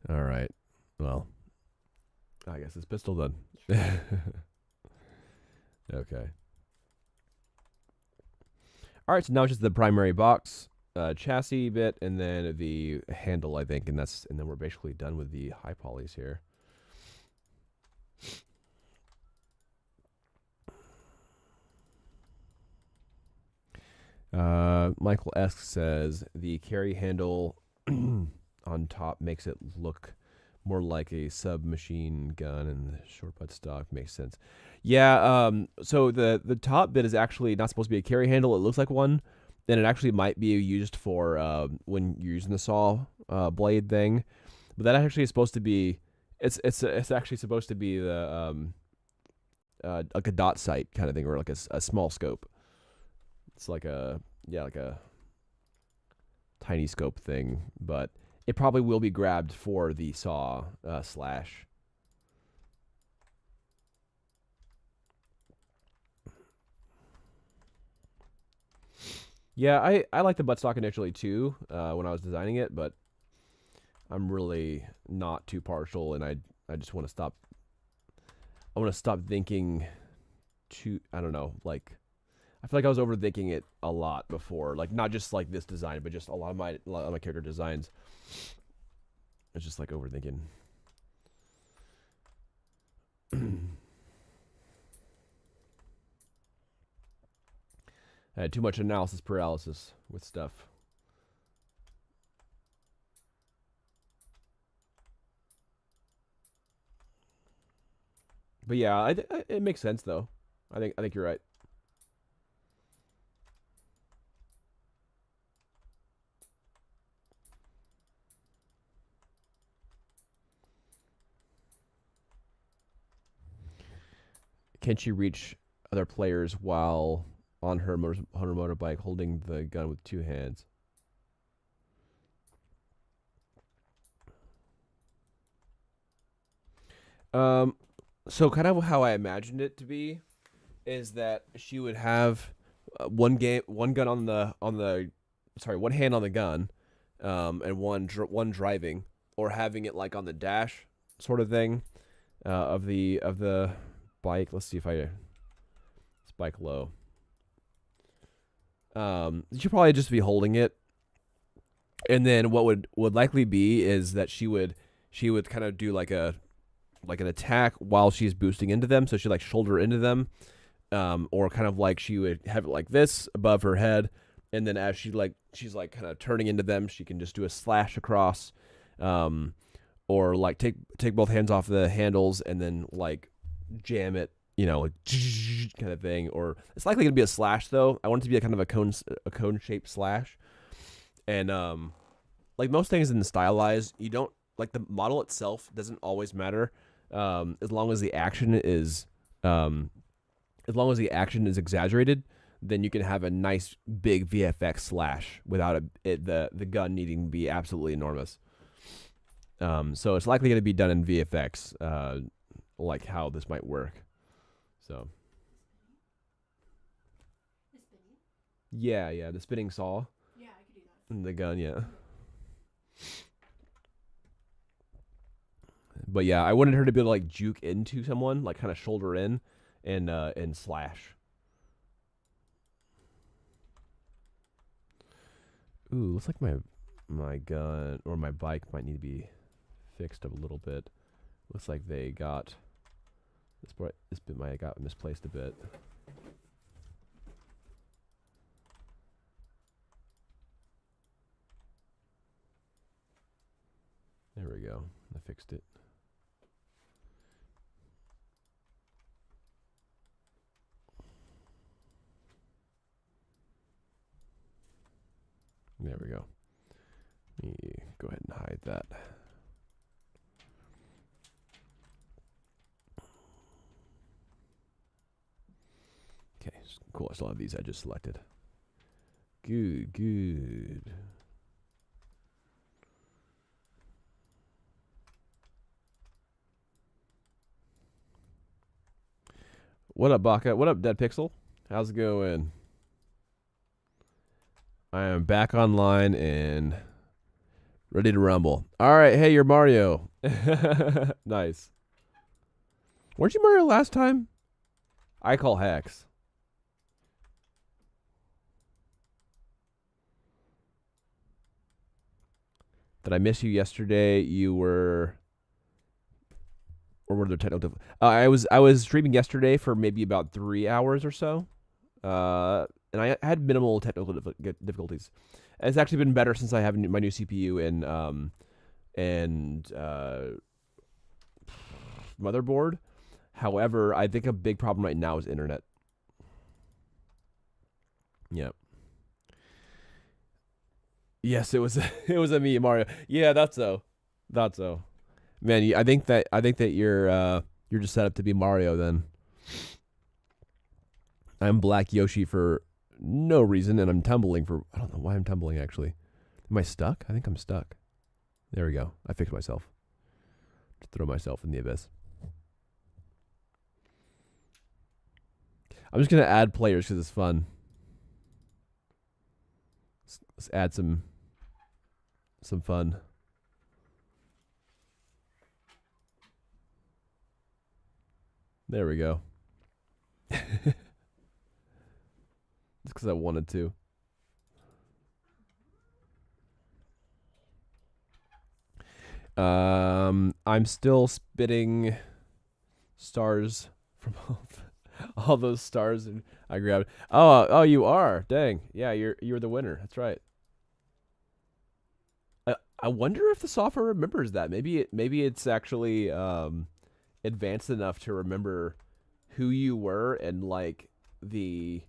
S1: All right. Well, I guess it's pistol then. Okay. All right, so now it's just the primary box, chassis bit, and then the handle, I think, and then we're basically done with the high polys here. Michael S says the carry handle on top makes it look more like a submachine gun, and the short buttstock makes sense. Yeah, so the top bit is actually not supposed to be a carry handle. It looks like one. Then it actually might be used for when you're using the saw blade thing. But that actually is supposed to be it's actually supposed to be the like a dot sight kind of thing, or like a small scope. It's like a tiny scope thing, but it probably will be grabbed for the saw slash. Yeah, I like the buttstock initially too when I was designing it, but I'm really not too partial, and I just want to stop. I want to stop thinking too. I don't know, like I feel like I was overthinking it a lot before, like not just like this design, but just a lot of my character designs. It's just like overthinking. I had too much analysis paralysis with stuff. But yeah, it makes sense though. I think you're right. Can she reach other players while on her motorbike holding the gun with 2 hands? So kind of how I imagined it to be is that she would have one gun on the sorry, one hand on the gun, and one driving, or having it like on the dash sort of thing of the bike. Let's see if I spike low. She'd probably just be holding it, and then what would likely be is that she would kind of do like an attack while she's boosting into them, so she like shoulder into them, or kind of like she would have it like this above her head, and then as she's like kind of turning into them, she can just do a slash across, or like take both hands off the handles and then like jam it, like kind of thing. Or it's likely gonna be a slash though. I want it to be a kind of a cone shaped slash. And like most things in the stylized, you don't like the model itself doesn't always matter. As long as the action is exaggerated, then you can have a nice big VFX slash without the gun needing to be absolutely enormous. So it's likely going to be done in VFX, like how this might work. So
S2: The spinning?
S1: yeah, the spinning saw
S2: Yeah, I could do that.
S1: and the gun, yeah. But yeah, I wanted her to be able to like juke into someone, like kind of shoulder in, and slash. Ooh, looks like my gun or my bike might need to be fixed up a little bit. Looks like they got this bit might have got misplaced a bit. There we go. I fixed it. There we go. Let me go ahead and hide that. Okay, cool. I still have these edges selected. Good. What up, Baka? What up, Dead Pixel? How's it going? I am back online and ready to rumble. All right, hey, you're Mario. Nice. Weren't you Mario last time? I call Hex. Did I miss you yesterday? You were, or were there technical? I was streaming yesterday for maybe about 3 hours or so, and I had minimal technical difficulties. It's actually been better since I have my new CPU and motherboard. However, I think a big problem right now is internet. Yep. Yes, it was it was a me, Mario. Yeah, that's so. Man, I think that you're just set up to be Mario then. I'm Black Yoshi for no reason, and I'm tumbling for I don't know why I'm tumbling actually. Am I stuck? I think I'm stuck. There we go. I fixed myself. Just throw myself in the abyss. I'm just gonna add players because it's fun. Let's add some fun. There we go. Just because I wanted to. I'm still spitting stars from all those stars, and I grabbed. Oh, you are. Dang, yeah, you're the winner. That's right. I wonder if the software remembers that. Maybe it's actually advanced enough to remember who you were and like the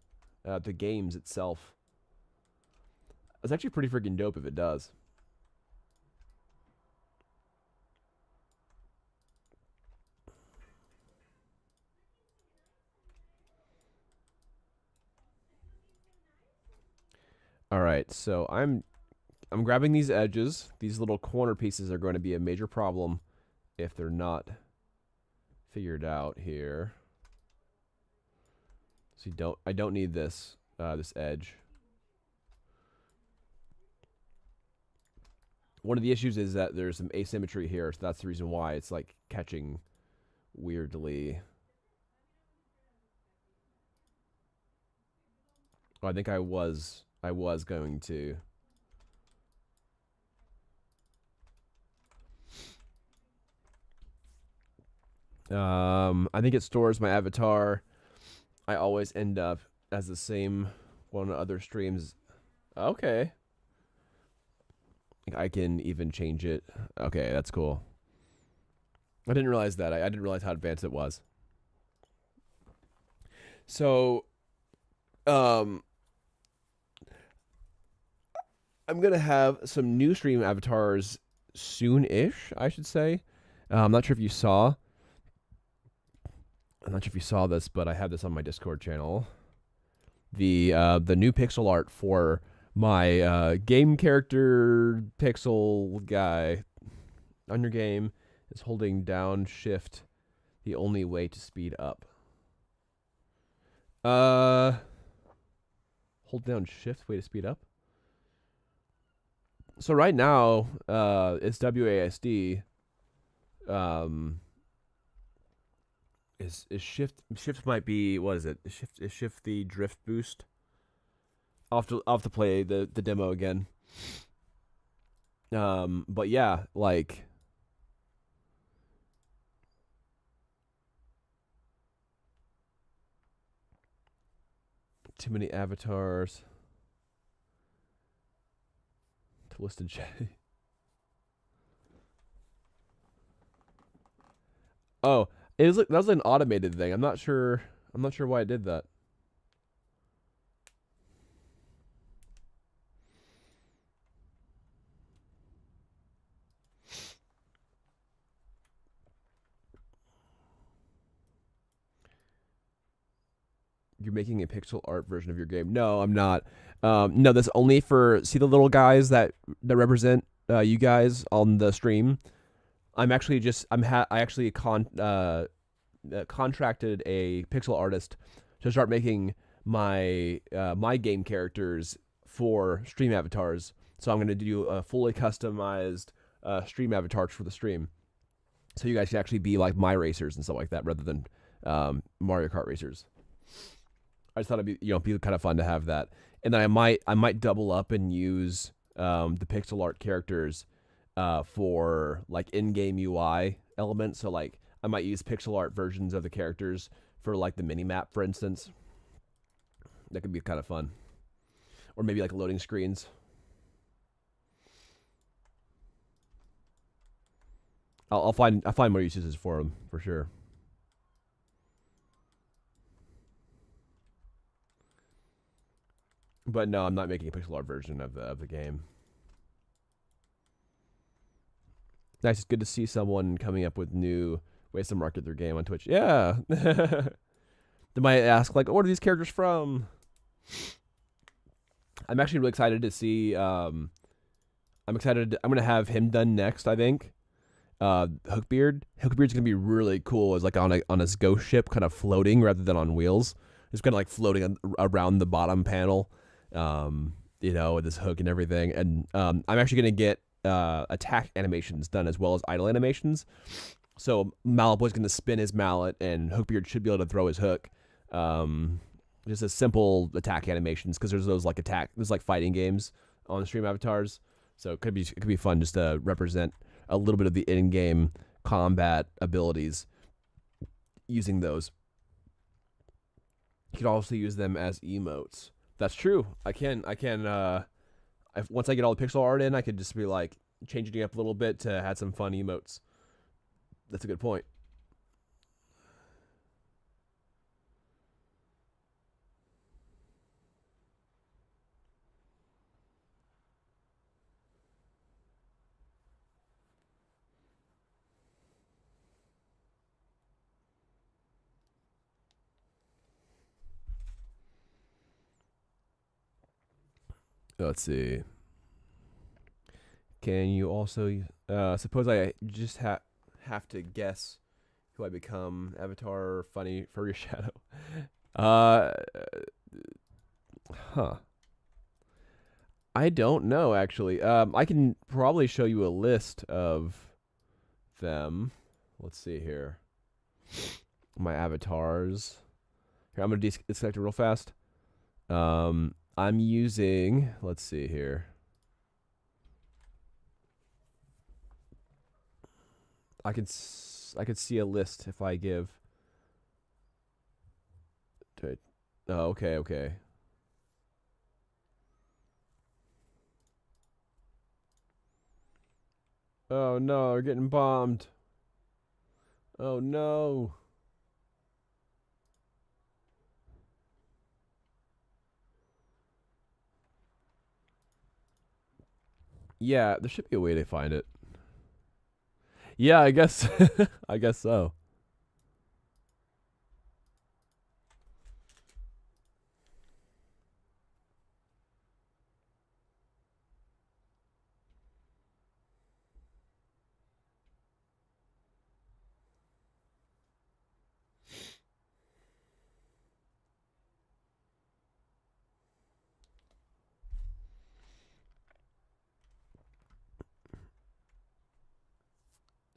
S1: games itself. It's actually pretty freaking dope if it does. All right, so I'm grabbing these edges. These little corner pieces are going to be a major problem if they're not figured out here. So I don't need this this edge. One of the issues is that there's some asymmetry here, so that's the reason why it's like catching weirdly. Oh, I think I was going to. I think it stores my avatar. I always end up as the same one on other streams. Okay. I can even change it. Okay, that's cool. I didn't realize that. I didn't realize how advanced it was. So, um, I'm gonna have some new stream avatars soon-ish, I should say. I'm not sure if you saw. I'm not sure if you saw this, but I have this on my Discord channel. The new pixel art for my game character pixel guy on your game is holding down shift, the only way to speed up. Hold down shift, way to speed up. So right now, it's WASD. Is shift might be, what is it? Is shift the drift boost? I'll have to play the demo again. But yeah, like too many avatars to list in chat. Oh, that was an automated thing. I'm not sure why it did that. You're making a pixel art version of your game. No, I'm not. No, that's only for, see the little guys that represent you guys on the stream. I'm actually just I actually contracted a pixel artist to start making my my game characters for stream avatars. So I'm going to do a fully customized stream avatars for the stream. So you guys can actually be like my racers and stuff like that rather than Mario Kart racers. I just thought it'd be kind of fun to have that. And then I might double up and use the pixel art characters for like in-game UI elements. So like I might use pixel art versions of the characters for like the mini map, for instance. That could be kind of fun. Or maybe like loading screens. I'll find more uses for them for sure. But no, I'm not making a pixel art version of the game. Nice. It's good to see someone coming up with new ways to market their game on Twitch. Yeah. They might ask, like, what are these characters from? I'm actually really excited to see. I'm excited. I'm going to have him done next, I think. Hookbeard. Hookbeard's going to be really cool as like on his ghost ship, kind of floating rather than on wheels. It's kind of like floating around the bottom panel, with this hook and everything. And I'm actually going to get attack animations done as well as idle animations. So Mallet going to spin his mallet, and Hookbeard should be able to throw his hook. Just a simple attack animations, because there's like fighting games on the stream avatars. So it could be fun just to represent a little bit of the in-game combat abilities using those. You could also use them as emotes. That's true. I can once I get all the pixel art in, I could just be like changing it up a little bit to add some fun emotes. That's a good point. Let's see. Can you also suppose I just have to guess who I become? Avatar, funny furry shadow. Huh. I don't know actually. I can probably show you a list of them. Let's see here. My avatars. Here, I'm gonna disconnect it real fast. I'm using. Let's see here. I could see a list if I give. Oh, okay. Oh no, we're getting bombed. Oh no. Yeah, there should be a way to find it. Yeah, I guess I guess so.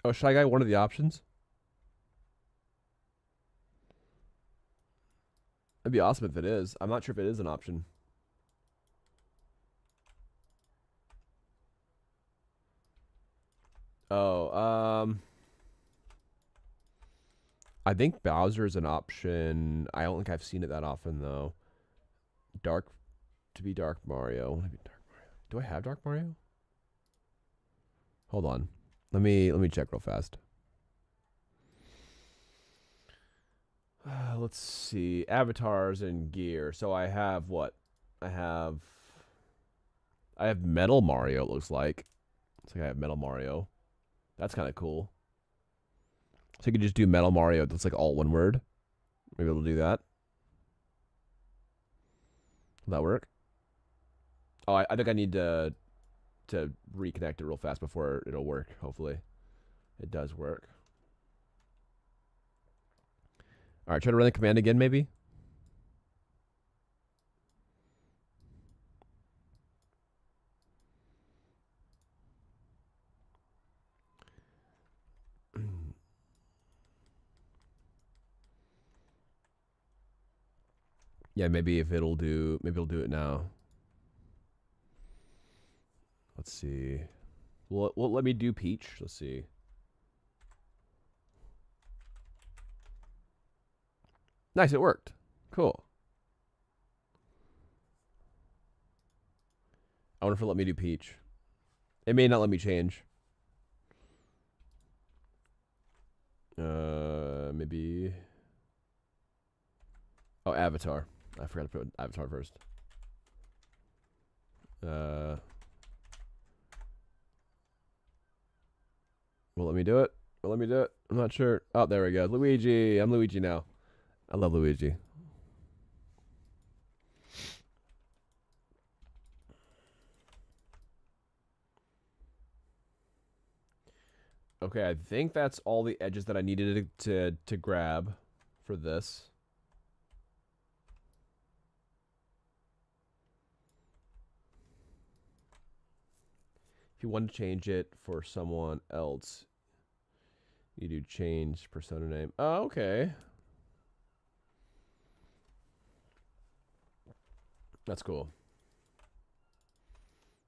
S1: Oh, should I get one of the options? That'd be awesome if it is. I'm not sure if it is an option. Oh, I think Bowser is an option. I don't think I've seen it that often though. Dark to be Dark Mario. Maybe Dark Mario. Do I have Dark Mario? Hold on. Let me check real fast. Let's see. Avatars and gear. So I have what? I have Metal Mario, it looks like. Looks like I have Metal Mario. That's kind of cool. So you could just do Metal Mario. That's like all one word. Maybe we'll do that. Will that work? Oh, I think I need to reconnect it real fast before it'll work. Hopefully, it does work. All right, try to run the command again, maybe. Yeah, maybe if it'll do, maybe it'll do it now. Let's see. Well, let me do Peach. Let's see. Nice, it worked. Cool. I wonder if it'll let me do Peach. It may not let me change. Maybe. Oh, Avatar. I forgot to put Avatar first. Will let me do it? Will let me do it? I'm not sure. Oh, there we go. Luigi. I'm Luigi now. I love Luigi. Okay, I think that's all the edges that I needed to grab for this. If you want to change it for someone else, you do change persona name. Oh, okay. That's cool.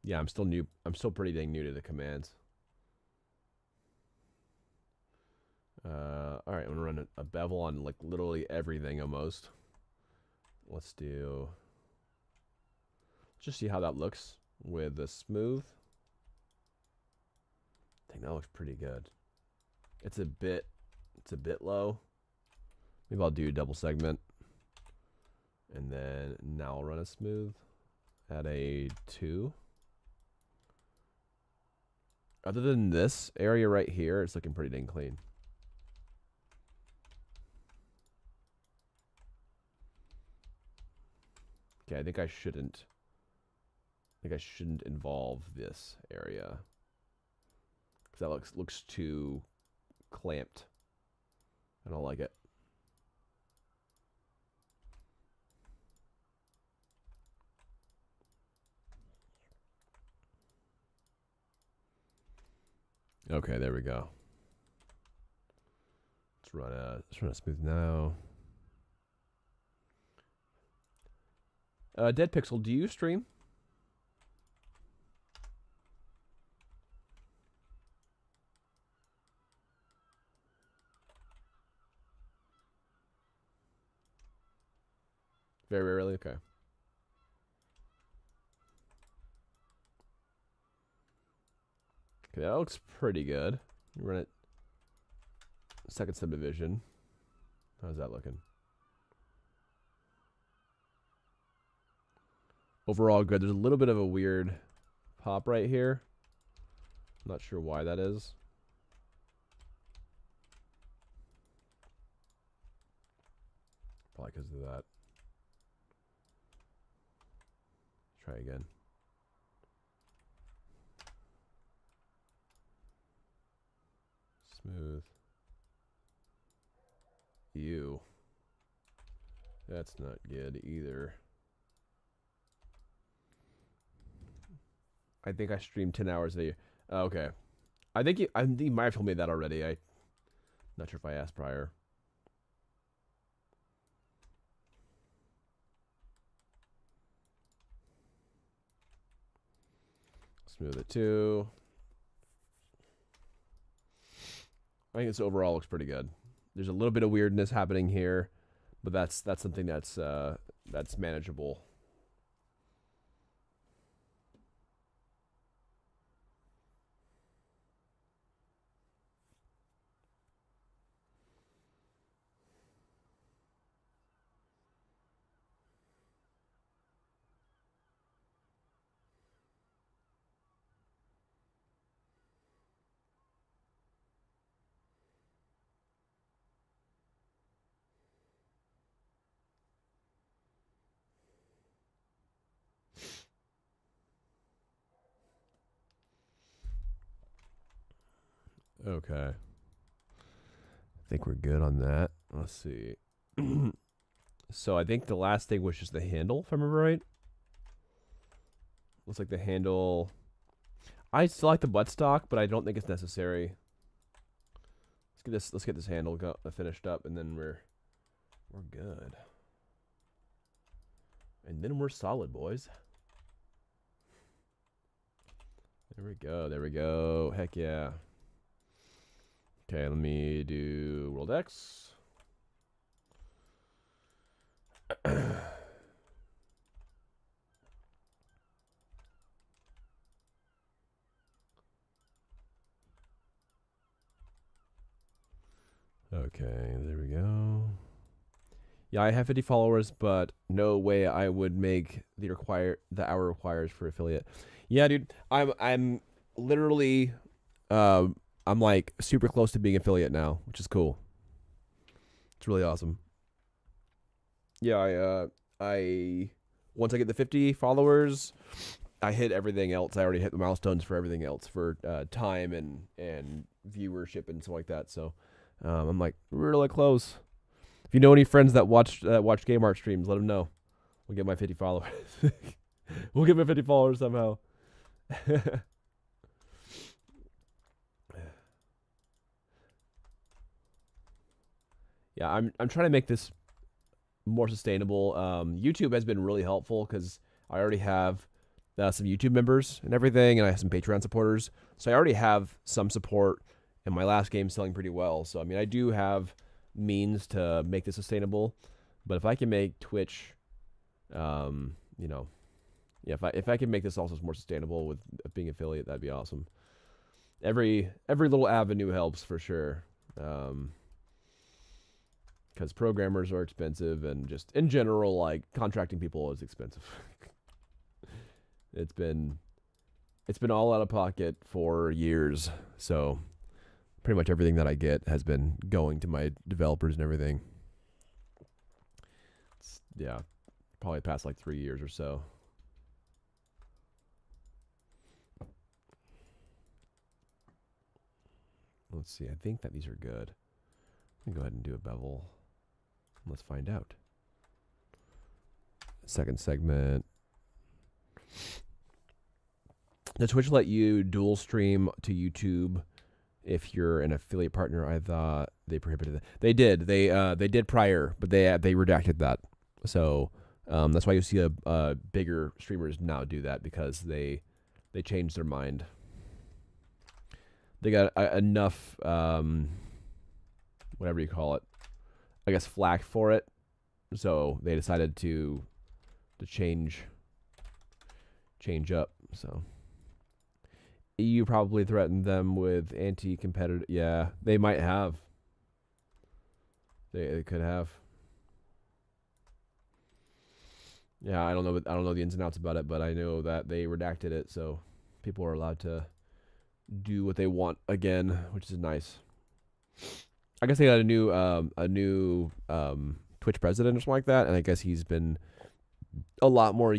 S1: Yeah, I'm still new. I'm still pretty dang new to the commands. All right, I'm gonna run a bevel on like literally everything almost. Let's do. Just see how that looks with the smooth. I think that looks pretty good. It's a bit low. Maybe I'll do a double segment. And then now I'll run a smooth at a 2. Other than this area right here, it's looking pretty dang clean. Okay, I think I shouldn't involve this area. Because that looks too clamped. I don't like it. Okay, there we go. Let's run a smooth now. Dead Pixel, do you stream? Very rarely. Okay. Okay, that looks pretty good. Run it second subdivision. How's that looking? Overall good. There's a little bit of a weird pop right here. I'm not sure why that is. Probably because of that. Try again. Smooth. Ew. That's not good either. I think I streamed 10 hours a day. Okay. I think you might have told me that already. I'm not sure if I asked prior. Smooth it too. I think this overall looks pretty good. There's a little bit of weirdness happening here, but that's something that's manageable. Okay. I think we're good on that. Let's see. So I think the last thing was just the handle, if I remember right. Looks like the handle. I still like the buttstock, but I don't think it's necessary. Let's get this handle finished up, and then we're good. And then we're solid, boys. There we go. There we go. Heck yeah. Okay, let me do World X. Okay, there we go. Yeah, I have 50 followers, but no way I would make the hour requires for affiliate. Yeah, dude, I'm literally I'm like super close to being affiliate now, which is cool. It's really awesome. Yeah, I once I get the 50 followers, I hit everything else. I already hit the milestones for everything else for time and viewership and stuff like that. So I'm like really close. If you know any friends that watch Game Art streams, let them know. We'll get my 50 followers. We'll get my 50 followers somehow. Yeah, I'm trying to make this more sustainable. YouTube has been really helpful because I already have some YouTube members and everything, and I have some Patreon supporters. So I already have some support, and my last game's selling pretty well. So I mean, I do have means to make this sustainable. But if I can make Twitch, you know, yeah, if I can make this also more sustainable with being affiliate, that'd be awesome. Every little avenue helps for sure. Because programmers are expensive, and just in general, like contracting people is expensive. It's been all out of pocket for years. So pretty much everything that I get has been going to my developers and everything. Yeah, probably past like 3 years or so. Let's see. I think that these are good. Let me go ahead and do a bevel. Let's find out. Second segment. Does Twitch let you dual stream to YouTube if you're an affiliate partner? I thought they prohibited that. They did. They did prior, but they redacted that. So that's why you see a bigger streamers now do that, because they changed their mind. They got enough whatever you call it, I guess, flack for it. So they decided to change up. So EU probably threatened them with anti-competitive. Yeah, they might have. They could have. Yeah, I don't know the ins and outs about it, but I know that they redacted it, so people are allowed to do what they want again, which is nice. I guess they got a new Twitch president or something like that, and I guess he's been a lot more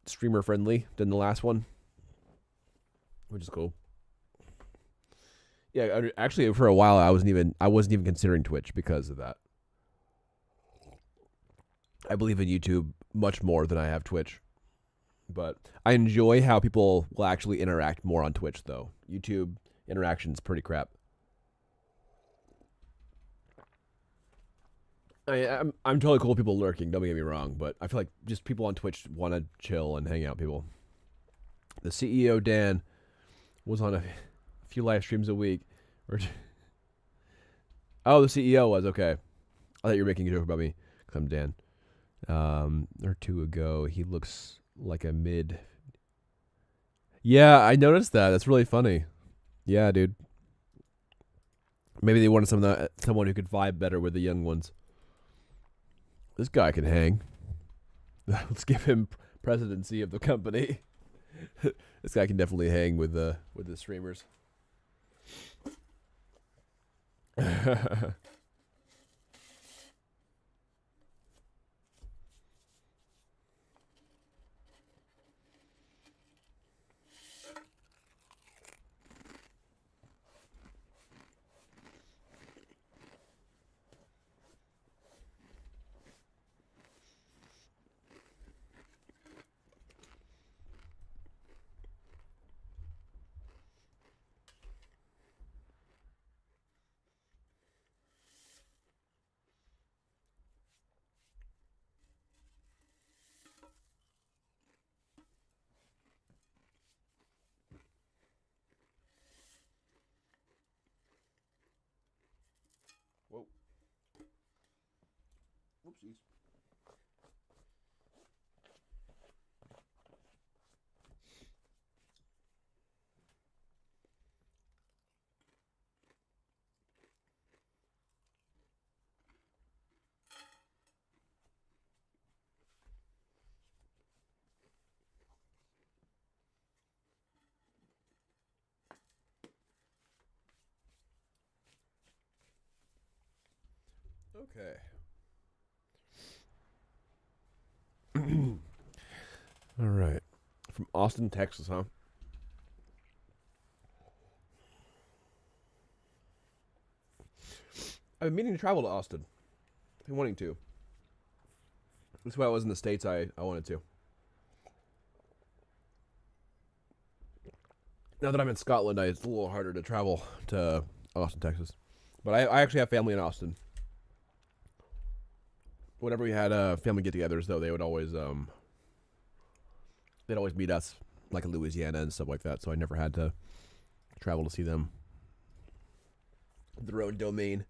S1: streamer friendly than the last one, which is cool. Yeah, actually, for a while, I wasn't even considering Twitch because of that. I believe in YouTube much more than I have Twitch, but I enjoy how people will actually interact more on Twitch, though. YouTube interaction's pretty crap. I'm totally cool with people lurking. Don't get me wrong, but I feel like just people on Twitch want to chill and hang out. People. The CEO Dan was on a few live streams a week. Oh, the CEO was okay. I thought you were making a joke about me because I'm Dan. Or two ago, he looks like a mid. Yeah, I noticed that. That's really funny. Yeah, dude. Maybe they wanted someone who could vibe better with the young ones. This guy can hang. Let's give him presidency of the company. This guy can definitely hang with the streamers. Whoa. Whoopsies. Okay. All right. From Austin, Texas, huh? I've been meaning to travel to Austin. I've been wanting to. That's why I was in the States. I wanted to. Now that I'm in Scotland, it's a little harder to travel to Austin, Texas. But I actually have family in Austin. Whenever we had family get-togethers, though, they'd always meet us, like in Louisiana and stuff like that. So I never had to travel to see them. Their own domain.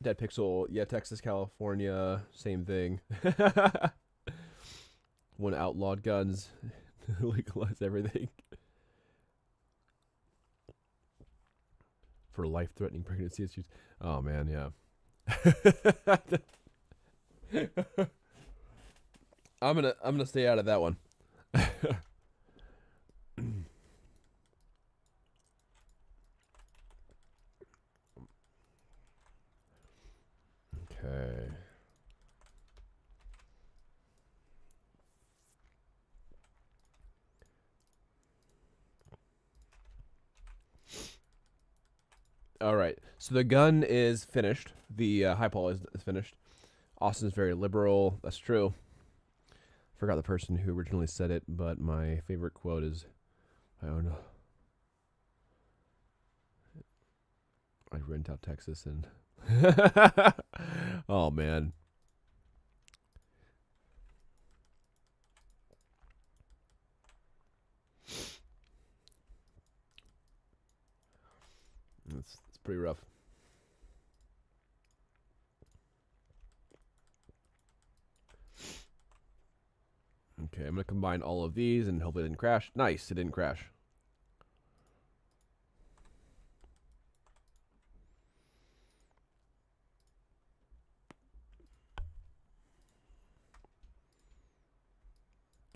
S1: Dead Pixel, yeah, Texas, California, same thing. When outlawed guns, legalize everything. For life-threatening pregnancy issues. Oh man, yeah. I'm gonna stay out of that one. Okay. All right. So the gun is finished. The high pole is finished. Austin's very liberal. That's true. Forgot the person who originally said it, but my favorite quote is, I don't know. I rent out Texas and oh man. It's pretty rough. Okay, I'm gonna combine all of these and hopefully it didn't crash. Nice, it didn't crash.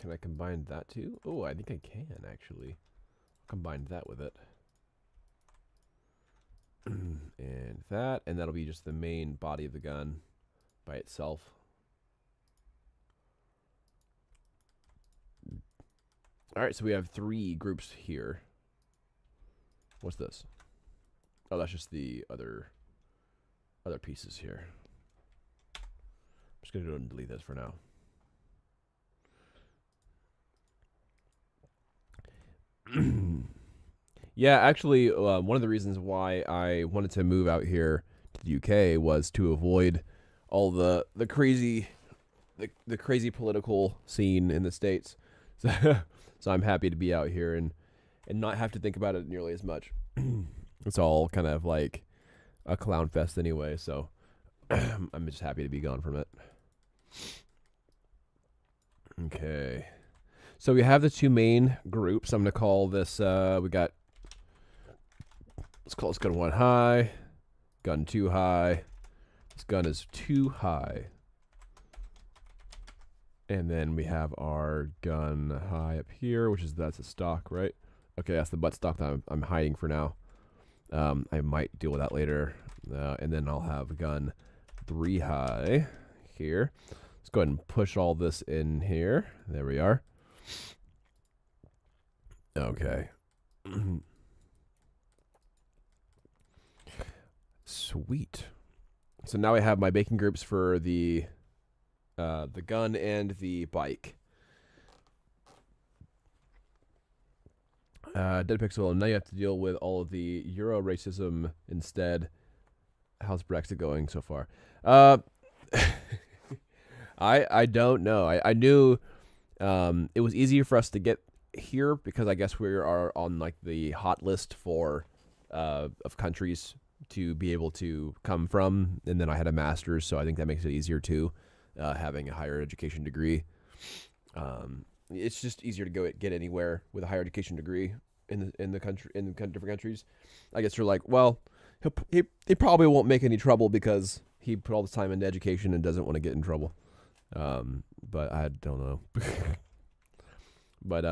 S1: Can I combine that too? Oh, I think I can actually. Combine that with it. And that, and that'll be just the main body of the gun by itself. All right, so we have 3 groups here. What's this? Oh, that's just the other pieces here. I'm just gonna go and delete this for now. Yeah, actually, one of the reasons why I wanted to move out here to the UK was to avoid all the crazy political scene in the States. So I'm happy to be out here and not have to think about it nearly as much. It's all kind of like a clown fest anyway, so I'm just happy to be gone from it. Okay. So we have the 2 main groups. I'm going to call this, let's call this gun 1 high, gun 2 high. This gun is 2 high. And then we have our gun high up here, that's a stock, right? Okay, that's the butt stock that I'm hiding for now. I might deal with that later. And then I'll have gun 3 high here. Let's go ahead and push all this in here. There we are. Okay. Sweet. So now I have my baking groups for the gun and the bike. Dead Pixel, now you have to deal with all of the Euro racism instead. How's Brexit going so far? I don't know. I knew it was easier for us to get here because I guess we are on like the hot list for of countries to be able to come from, and then I had a master's, so I think that makes it easier too, having a higher education degree. It's just easier to get anywhere with a higher education degree in the country in different countries. I guess you're like, well, he probably won't make any trouble because he put all this time into education and doesn't want to get in trouble. But I don't know. But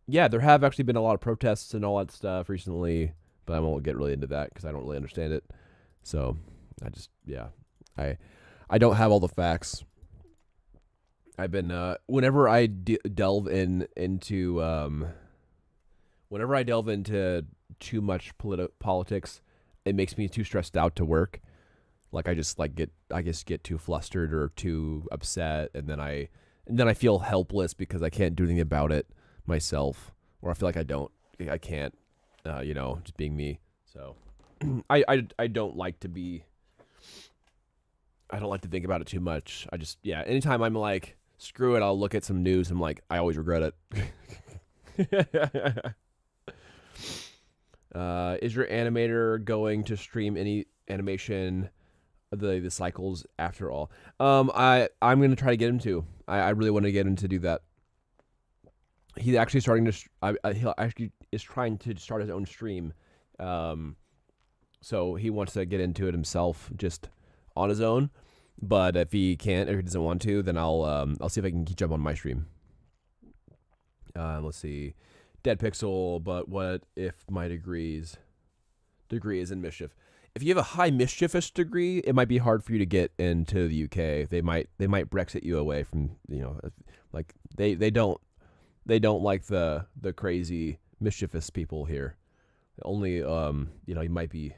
S1: yeah, there have actually been a lot of protests and all that stuff recently, but I won't get really into that because I don't really understand it. So I don't have all the facts. I've been whenever I delve into too much politics, it makes me too stressed out to work. Like I just get too flustered or too upset, and then I feel helpless because I can't do anything about it myself, or I feel like I can't, just being me. So I don't like to be. I don't like to think about it too much. Anytime I'm like, screw it, I'll look at some news. I'm like, I always regret it. Is your animator going to stream any animation, the cycles after all? I'm gonna try to get him to. I really want to get him to do that. He's actually starting to. He actually is trying to start his own stream. So he wants to get into it himself, just on his own. But if he can't or he doesn't want to, then I'll see if I can jump on my stream. Let's see, Dead Pixel. But what if my degree is in mischief? If you have a high mischievous degree, it might be hard for you to get into the UK. They might Brexit you away from, like they don't like the crazy mischievous people here. Only you might be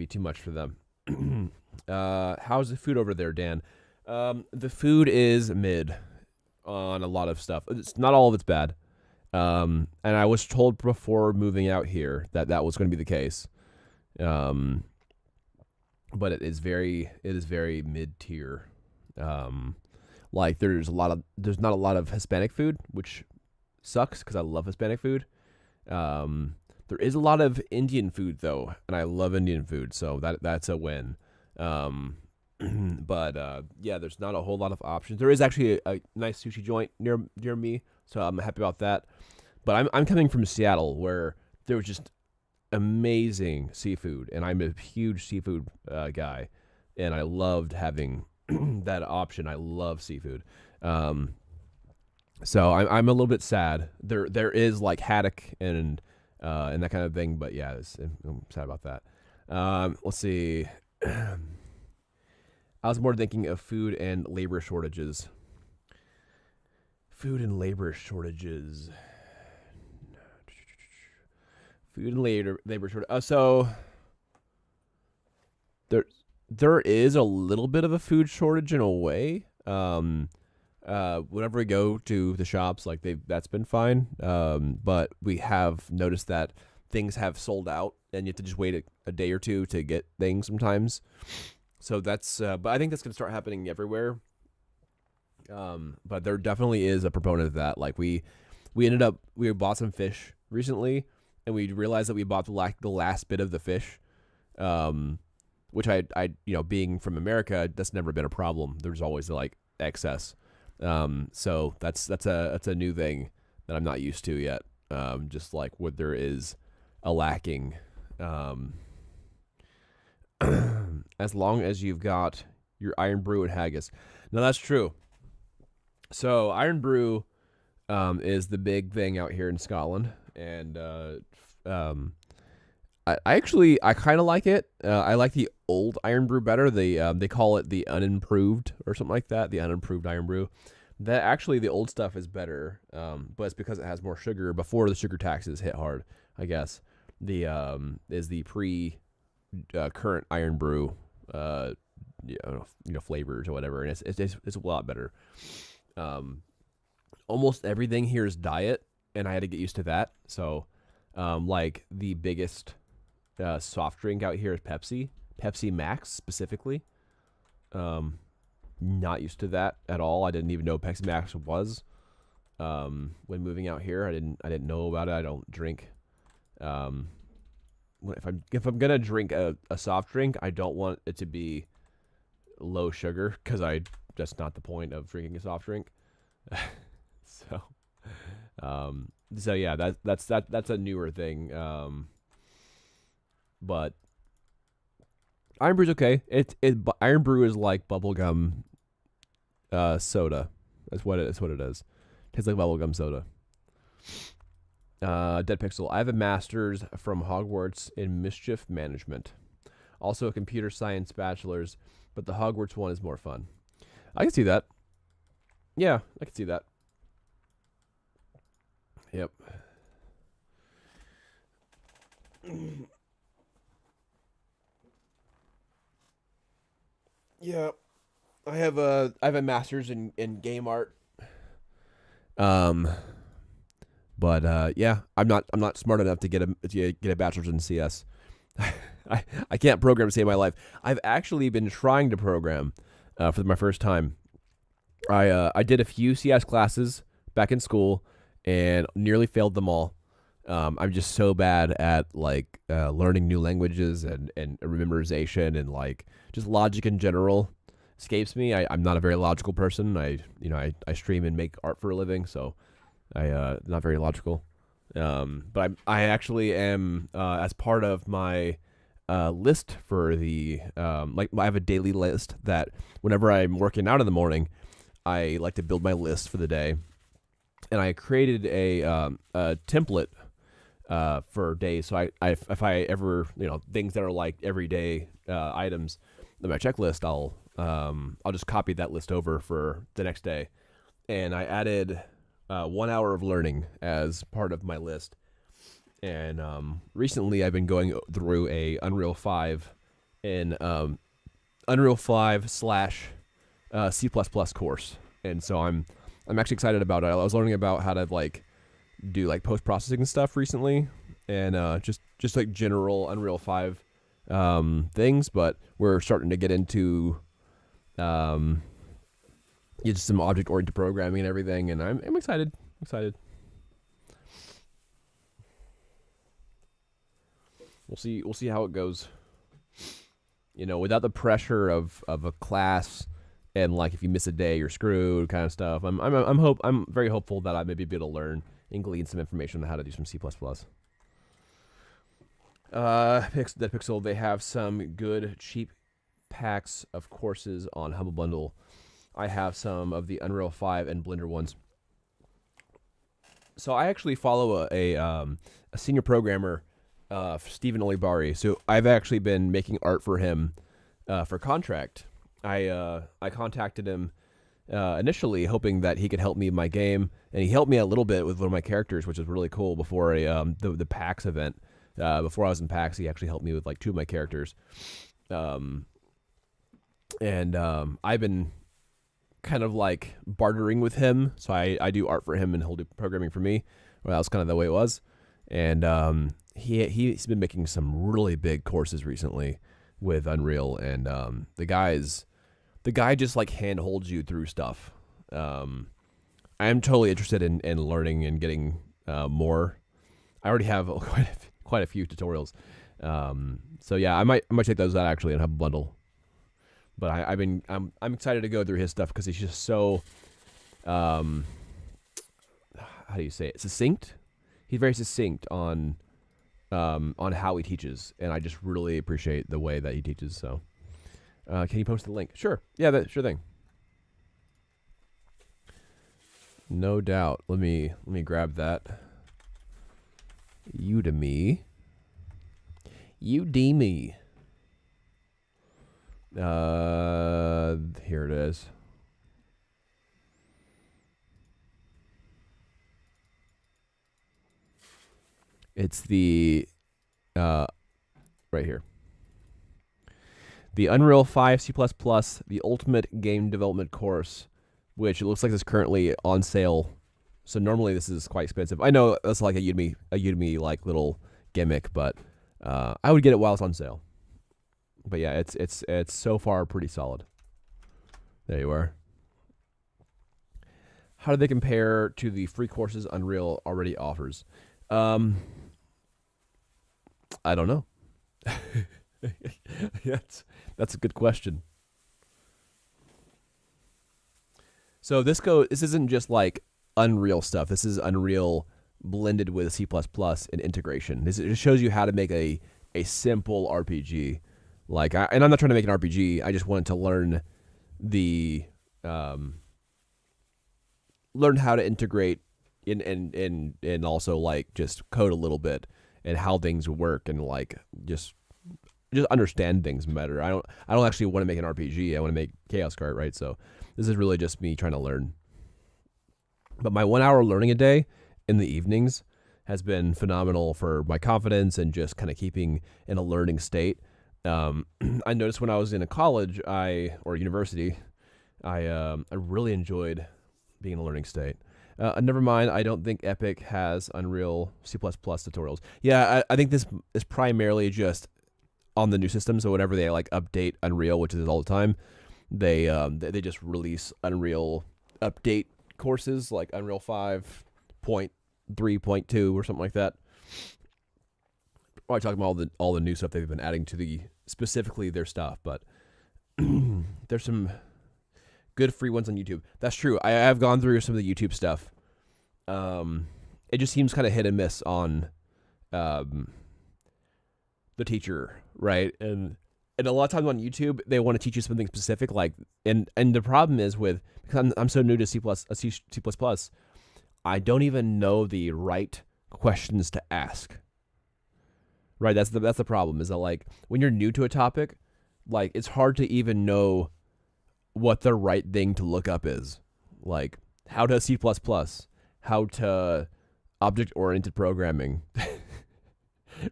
S1: too much for them. How's the food over there, Dan? The food is mid on a lot of stuff. It's not all of it's bad. And I was told before moving out here that was going to be the case. But it is very mid tier. Like there's not a lot of Hispanic food, which sucks because I love Hispanic food. There is a lot of Indian food though, and I love Indian food, so that's a win. But there's not a whole lot of options. There is actually a nice sushi joint near me, so I'm happy about that. But I'm coming from Seattle, where there was just amazing seafood, and I'm a huge seafood guy, and I loved having that option. I love seafood. So I'm a little bit sad. There is like haddock and that kind of thing, but yeah, I'm sad about that. Let's see. I was more thinking of food and labor shortages. Food and labor shortages. Food and labor shortage. So there there is a little bit of a food shortage in a way. Whenever we go to the shops, like they that's been fine. But we have noticed that things have sold out, and you have to just wait a day or two to get things sometimes. So that's, but I think that's gonna start happening everywhere. But there definitely is a proponent of that. Like we ended up we bought some fish recently, and we realized that we bought the last bit of the fish. Um, which being from America, that's never been a problem. There's always like excess. So that's a new thing that I'm not used to yet. Just like what there is a lacking. Um, as long as you've got your iron brew and haggis. Now that's true. So iron brew is the big thing out here in Scotland, and I kind of like it. I like the old iron brew better. They call it the unimproved or something like that. The unimproved iron brew. That actually the old stuff is better, but it's because it has more sugar. Before the sugar taxes hit hard, I guess the is the pre current iron brew, flavors or whatever, and it's a lot better. Um, Almost everything here is diet, and I had to get used to that. So, like the biggest soft drink out here is Pepsi Max specifically. Um, Not used to that at all. I didn't even know Pepsi Max was. When moving out here, I didn't know about it. I don't drink. Um, if I'm gonna drink a soft drink, I don't want it to be low sugar because I that's not the point of drinking a soft drink. so, so yeah, that's a newer thing. But Iron Brew's okay. Iron Brew is like bubblegum soda. That's what it is. Tastes like bubblegum soda. Dead Pixel. I have a master's from Hogwarts in mischief management. Also a computer science bachelor's, but the Hogwarts one is more fun. I can see that. Yeah, I can see that. Yep. Yeah, I have a master's in game art. Um, but yeah, I'm not smart enough to get a bachelor's in CS. I can't program to save my life. I've actually been trying to program for my first time. I did a few CS classes back in school and nearly failed them all. I'm just so bad at like learning new languages and memorization and like just logic in general escapes me. I'm not a very logical person. I stream and make art for a living, so I not very logical. But I actually am as part of my list for the like I have a daily list that whenever I'm working out in the morning, I like to build my list for the day, and I created a template for days. So if I ever things that are like everyday items in my checklist, I'll just copy that list over for the next day, and I added 1 hour of learning as part of my list. And recently, I've been going through a Unreal 5 and Unreal 5 slash C++ course, and so I'm actually excited about it. I was learning about how to like do like post processing and stuff recently, and just like general Unreal 5 things. But we're starting to get into just some object oriented programming and everything, and I'm excited. Excited. We'll see how it goes. Without the pressure of a class and like if you miss a day you're screwed kind of stuff. I'm very hopeful that I may be able to learn and glean some information on how to do some C++. Dead Pixel, they have some good cheap packs of courses on Humble Bundle. I have some of the Unreal 5 and Blender ones. So I actually follow a senior programmer, Stephen Olibari. So I've actually been making art for him for contract. I contacted him initially hoping that he could help me in my game, and he helped me a little bit with one of my characters, which was really cool. Before the PAX event, before I was in PAX, he actually helped me with like two of my characters, and I've been kind of like bartering with him. So I do art for him, and he'll do programming for me. Well, that was kind of the way it was, and he's been making some really big courses recently with Unreal, and the guy just like hand holds you through stuff. I am totally interested in learning and getting more. I already have quite a few tutorials. So yeah, I might take those out actually and have a bundle. But I'm excited to go through his stuff because he's just so how do you say it? Succinct. He's very succinct on how he teaches, and I just really appreciate the way that he teaches. So. Can you post the link? Sure. Yeah, sure thing. No doubt. Let me grab that. Udemy. Here it is. It's the right here. The Unreal 5 C++, the Ultimate Game Development Course, which it looks like is currently on sale. So normally this is quite expensive. I know that's like a Udemy like little gimmick, but I would get it while it's on sale. But yeah, it's so far pretty solid. There you are. How do they compare to the free courses Unreal already offers? I don't know. That's a good question. So this isn't just like Unreal stuff. This is Unreal blended with C++ and integration. It just shows you how to make a simple RPG. And I'm not trying to make an RPG. I just wanted to learn learn how to integrate and also like just code a little bit and how things work and like just understand things better. I don't actually want to make an RPG. I want to make Chaos Kart, right? So this is really just me trying to learn. But my 1 hour learning a day in the evenings has been phenomenal for my confidence and just kind of keeping in a learning state. I noticed when I was in a college or university, I really enjoyed being in a learning state. Never mind, I don't think Epic has Unreal C++ tutorials. Yeah, I think this is primarily just on the new system. So whenever they like update Unreal, which is all the time, they just release Unreal update courses like Unreal 5.3.2 or something like that. Probably talking about all the new stuff they've been adding to specifically their stuff, but there's some good free ones on YouTube. That's true. I have gone through some of the YouTube stuff. It just seems kind of hit and miss on the teacher, right? And a lot of times on YouTube, they want to teach you something specific, like and the problem is because I'm so new to C++, I don't even know the right questions to ask. Right, that's the problem. Is that like when you're new to a topic, like it's hard to even know what the right thing to look up is. Like how to C++, how to object-oriented programming.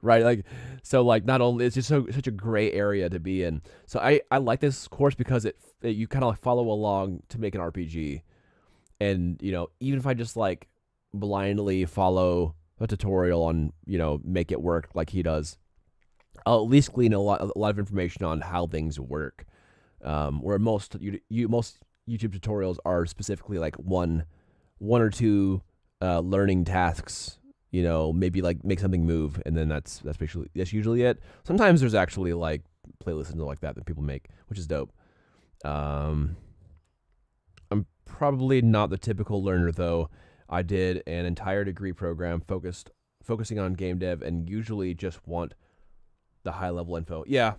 S1: Right, like so like not only it's just such a gray area to be in. So I like this course because you kind of like follow along to make an RPG, and even if I just like blindly follow a tutorial on make it work like he does, I'll at least glean a lot of information on how things work. Where most most YouTube tutorials are specifically like one or two learning tasks. Maybe like make something move, and then that's usually it. Sometimes there's actually like playlists and stuff like that people make, which is dope. I'm probably not the typical learner though. I did an entire degree program focusing on game dev, and usually just want the high level info. Yeah,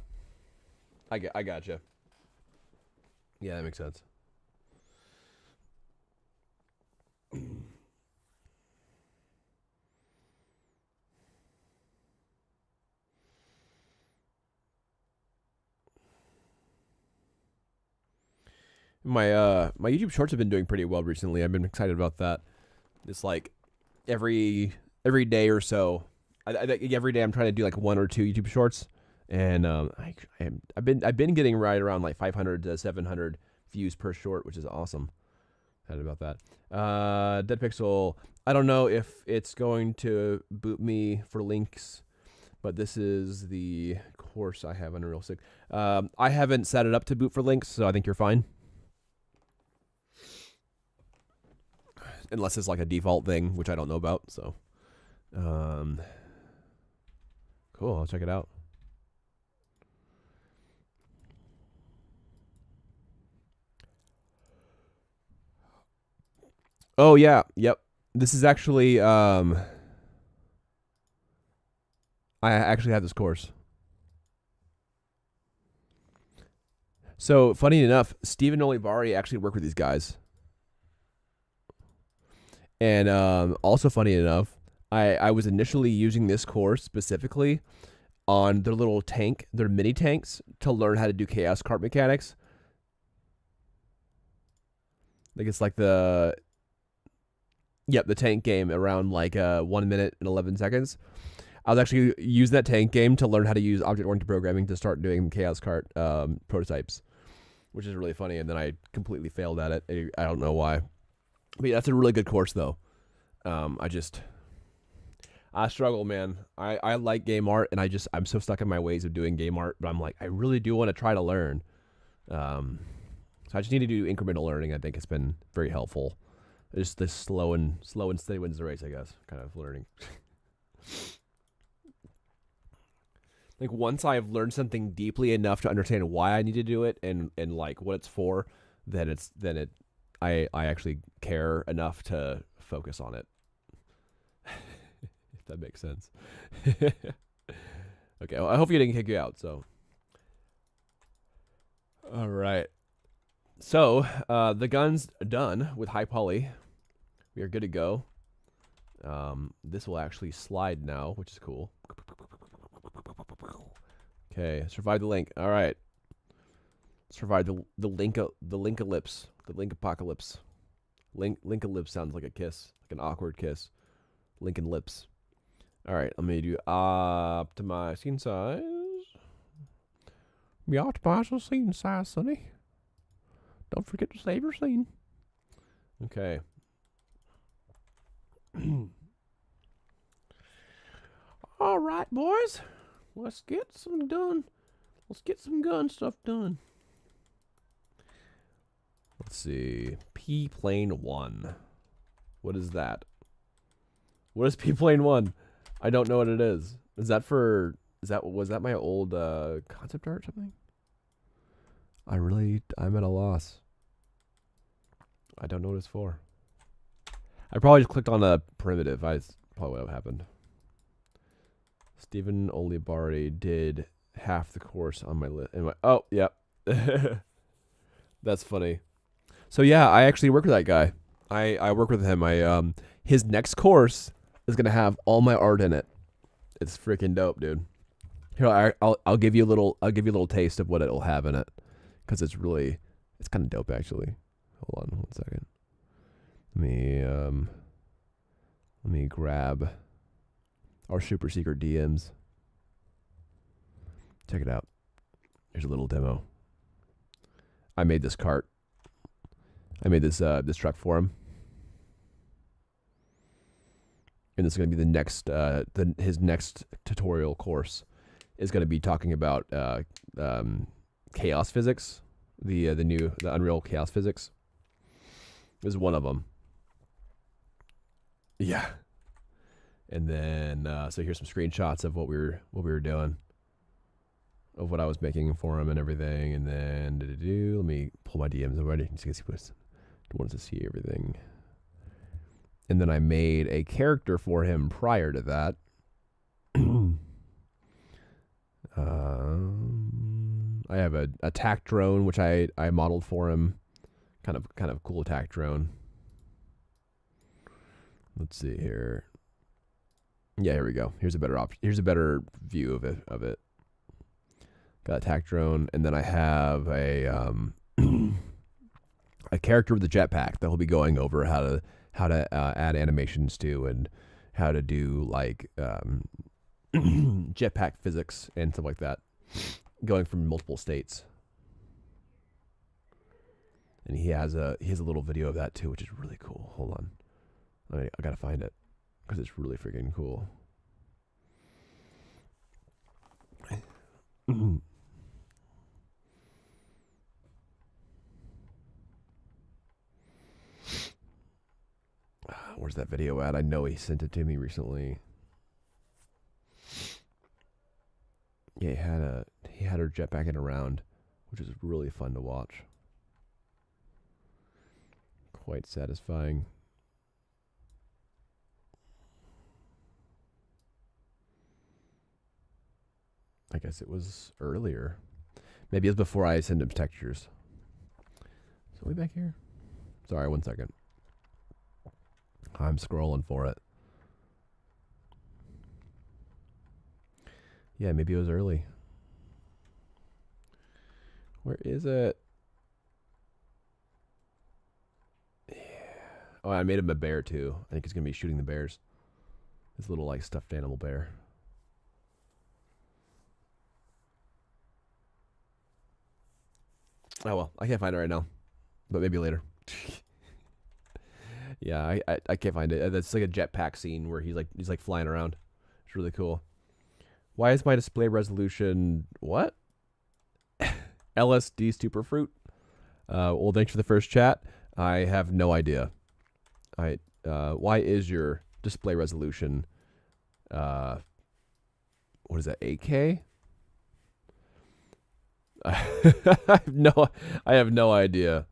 S1: I gotcha. Yeah, that makes sense. My YouTube Shorts have been doing pretty well recently. I've been excited about that. It's like every day or so. Every day I'm trying to do like 1 or 2 YouTube Shorts, and I've been getting right around like 500 to 700 views per short, which is awesome. Excited about that. Dead Pixel. I don't know if it's going to boot me for links, but this is the course I have on Unreal 6. I haven't set it up to boot for links, so I think you're fine. Unless it's like a default thing, which I don't know about. So, cool. I'll check it out. Oh yeah, yep. This is actually I actually have this course. So funny enough, Stephen Olibari actually worked with these guys. And also funny enough, I was initially using this course specifically on their little tank, their mini tanks, to learn how to do chaos cart mechanics. Like it's like the tank game around like 1 minute and 11 seconds. I was actually using that tank game to learn how to use object-oriented programming to start doing chaos cart prototypes, which is really funny. And then I completely failed at it. I don't know why. But yeah, that's a really good course, though. I struggle, man. I like game art, and I'm so stuck in my ways of doing game art. But I'm like, I really do want to try to learn. So I just need to do incremental learning. I think it's been very helpful. Just this slow and steady wins the race, I guess, kind of learning. Like once I've learned something deeply enough to understand why I need to do it and like what it's for, then I actually care enough to focus on it. If that makes sense. Okay, well, I hope you didn't kick you out, so. All right. So, the gun's done with high poly. We are good to go. This will actually slide now, which is cool. Okay, survive the link. All right. Survive the link ellipse. The link apocalypse. Link ellipse sounds like a kiss, like an awkward kiss. Lincoln lips. All right, let me do optimize scene size. We optimize the scene size, Sonny. Don't forget to save your scene. Okay. All right, boys. Let's get some done. Let's get some gun stuff done. Let's see. P plane 1. What is that? What is P plane 1? I don't know what it is. Was that my old concept art or something? I'm at a loss. I don't know what it's for. I probably just clicked on a primitive. That's probably what happened. Stephen Olibari did half the course on my list. Oh, yep. That's funny. So yeah, I actually work with that guy. I work with him. His next course is gonna have all my art in it. It's freaking dope, dude. Here, I'll give you a little taste of what it'll have in it, because it's kind of dope actually. Hold on 1 second. Let me grab our super secret DMs. Check it out. Here's a little demo. I made this cart. I made this truck for him, and this is going to be the next his next tutorial course is going to be talking about chaos physics, the Unreal chaos physics. Is one of them. Yeah. And then so here's some screenshots of what we were doing, of what I was making for him and everything. And then let me pull my DMs already. So you can see wanted to see everything. And then I made a character for him prior to that. I have a attack drone which I modeled for him. Kind of cool attack drone. Let's see here. Yeah, here we go. Here's a better Here's a better view of it. Got attack drone, and then I have a a character with a jetpack that he'll be going over how to add animations to and how to do like jetpack physics and stuff like that, going from multiple states. And he has a little video of that too, which is really cool. Hold on, I gotta find it because it's really freaking cool. Where's that video at? I know he sent it to me recently. Yeah, he had her jetpacking around, which is really fun to watch. Quite satisfying. I guess it was earlier. Maybe it was before I sent him textures. So way back here. Sorry, 1 second. I'm scrolling for it. Yeah, maybe it was early. Where is it? Yeah. Oh, I made him a bear too. I think he's gonna be shooting the bears. This little like stuffed animal bear. Oh well, I can't find it right now, but maybe later. Yeah, I can't find it. That's like a jetpack scene where he's like flying around. It's really cool. Why is my display resolution what? LSD Superfruit. Well, thanks for the first chat. I have no idea. Why is your display resolution? What is that? 8K? I have no idea.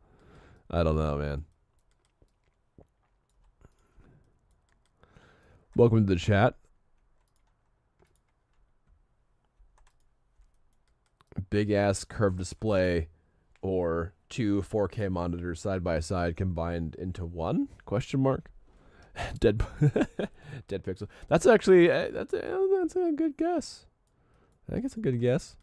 S1: I don't know, man. Welcome to the chat. Big ass curved display or two 4K monitors side by side combined into one? Question mark. Dead dead pixel. That's actually that's a good guess. I think it's a good guess.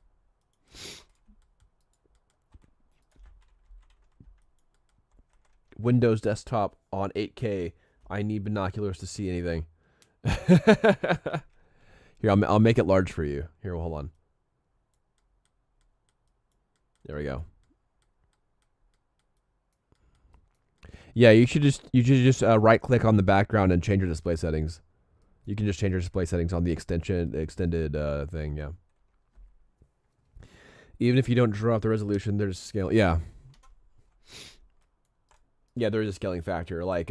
S1: Windows desktop on 8K. I need binoculars to see anything. Here, I'll make it large for you. Here, hold on. There we go. Yeah, you should just right click on the background and change your display settings. You can just change your display settings on the extended thing. Yeah. Even if you don't draw up the resolution, there's scale. Yeah. Yeah, there is a scaling factor. Like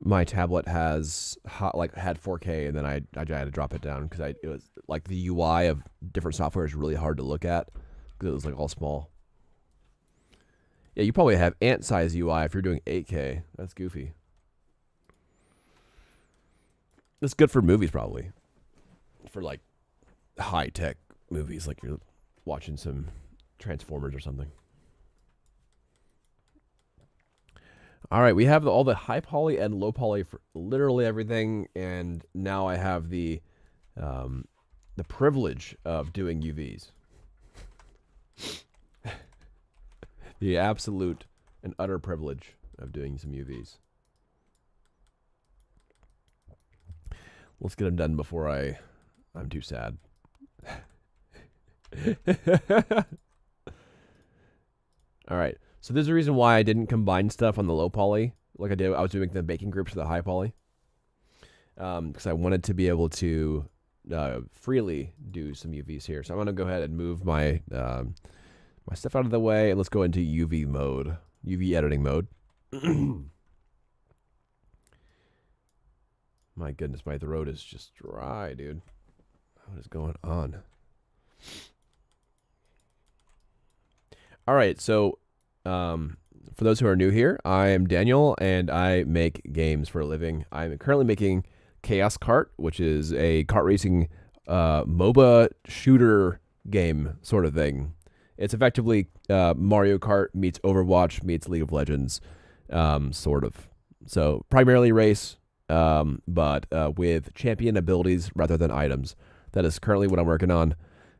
S1: my tablet had 4K, and then I had to drop it down because it was like the UI of different software is really hard to look at because it was like all small. Yeah, you probably have ant size UI if you're doing 8K. That's goofy. That's good for movies probably. For like high tech movies, like you're watching some Transformers or something. All right, we have all the high poly and low poly for literally everything, and now I have the privilege of doing UVs. The absolute and utter privilege of doing some UVs. Let's get them done before I'm too sad. All right. So there's a reason why I didn't combine stuff on the low poly like I did. I was doing the baking groups for the high poly because I wanted to be able to freely do some UVs here. So I'm gonna go ahead and move my my stuff out of the way, and let's go into UV mode, UV editing mode. My goodness, my throat is just dry, dude. What is going on? All right, so for those who are new here, I am Daniel, and I make games for a living. I'm currently making Chaos Kart, which is a kart racing MOBA shooter game sort of thing. It's effectively Mario Kart meets Overwatch meets League of Legends, sort of. So primarily race, but with champion abilities rather than items. That is currently what I'm working on.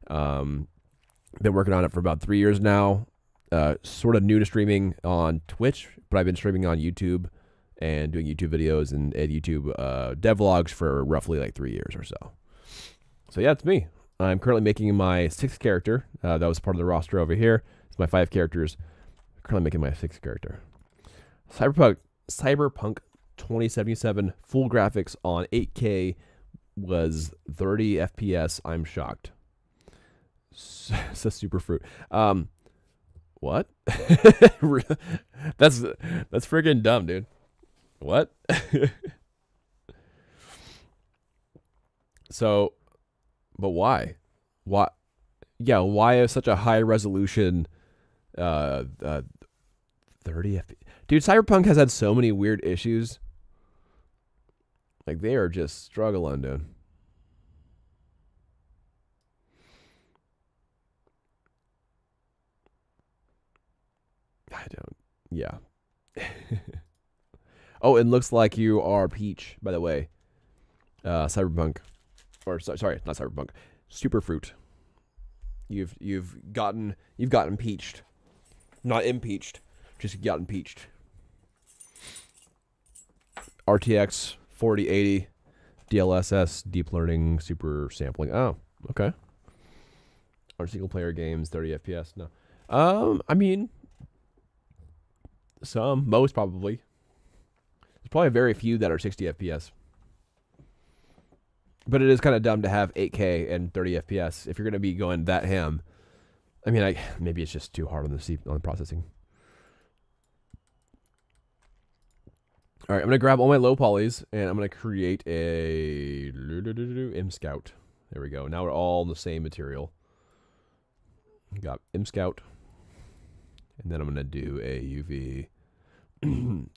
S1: Been working on it for about 3 years now. sort of new to streaming on Twitch, but I've been streaming on YouTube and doing YouTube videos and YouTube devlogs for roughly like 3 years or so. So yeah, it's me. I'm currently making my 6th character. That was part of the roster over here. It's my 5 characters. Currently making my 6th character. Cyberpunk 2077 full graphics on 8K was 30 FPS. I'm shocked. It's a super fruit. What? That's freaking dumb, dude. What? So, but why? Why? Yeah, why is such a high resolution 30 FPS? Dude, Cyberpunk has had so many weird issues. Like, they are just struggling, dude. I don't. Yeah. Oh, it looks like you are Peach, by the way. Cyberpunk. Or, sorry, not Cyberpunk. Superfruit. You've gotten peached. Not impeached. Just gotten peached. RTX 4080 DLSS deep learning super sampling. Oh, okay. Or single player games 30 FPS. No. I mean most probably. There's probably very few that are 60 FPS. But it is kind of dumb to have 8K and 30 FPS if you're going to be going that ham. I mean, maybe it's just too hard on the processing. All right, I'm going to grab all my low polys, and I'm going to create a M Scout. There we go. Now we're all in the same material. Got M Scout. And then I'm going to do a UV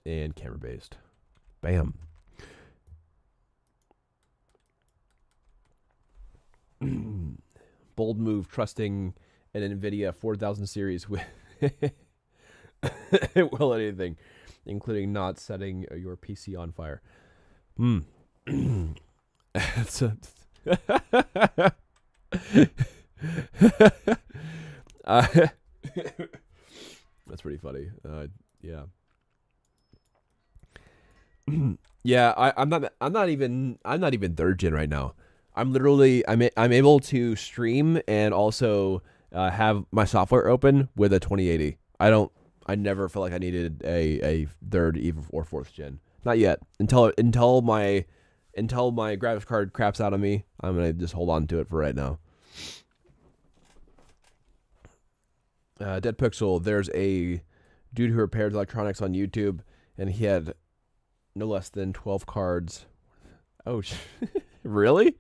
S1: and camera-based. Bam. Bold move, trusting an NVIDIA 4000 series with will anything, including not setting your PC on fire. That's that's pretty funny. Yeah. Yeah, I'm not even 3rd gen right now. I'm able to stream and also have my software open with a 2080. I never felt like I needed a 3rd or 4th gen. Not yet. Until my graphics card craps out on me, I'm gonna just hold on to it for right now. Dead Pixel, there's a dude who repairs electronics on YouTube, and he had no less than 12 cards. Oh, really?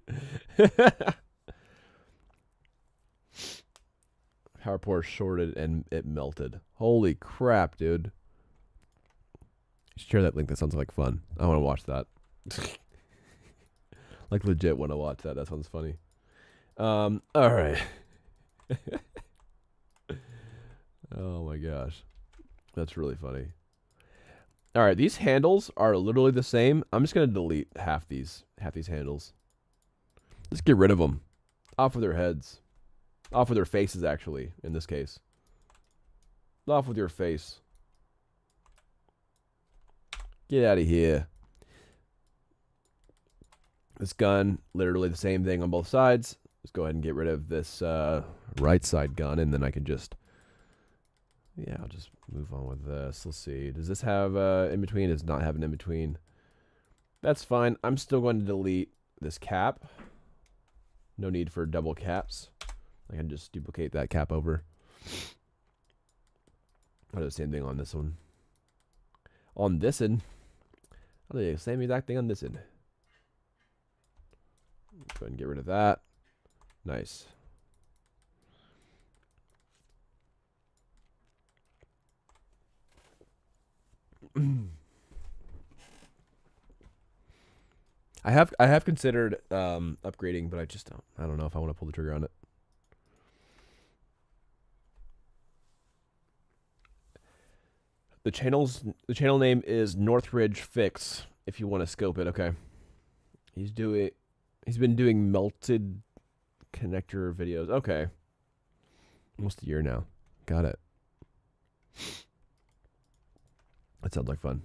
S1: Power port shorted and it melted. Holy crap, dude. Share that link. That sounds like fun. I want to watch that. Like, legit want to watch that. That sounds funny. All right. Oh my gosh. That's really funny. All right, these handles are literally the same. I'm just going to delete half these handles. Let's get rid of them. Off with their heads. Off with their faces, actually, in this case. Off with your face. Get out of here. This gun, literally the same thing on both sides. Let's go ahead and get rid of this right side gun, and then I can just... Yeah, I'll just move on with this. Let's see. Does this have in between? It does not have an in between. That's fine. I'm still going to delete this cap. No need for double caps. I can just duplicate that cap over. I'll do the same thing on this one. On this end, I'll do the same exact thing on this end. Go ahead and get rid of that. Nice. I have considered upgrading, but I don't know if I want to pull the trigger on it. The channel name is Northridge Fix. If you want to scope it, okay. He's been doing melted connector videos. Okay, almost a year now. Got it. That sounds like fun.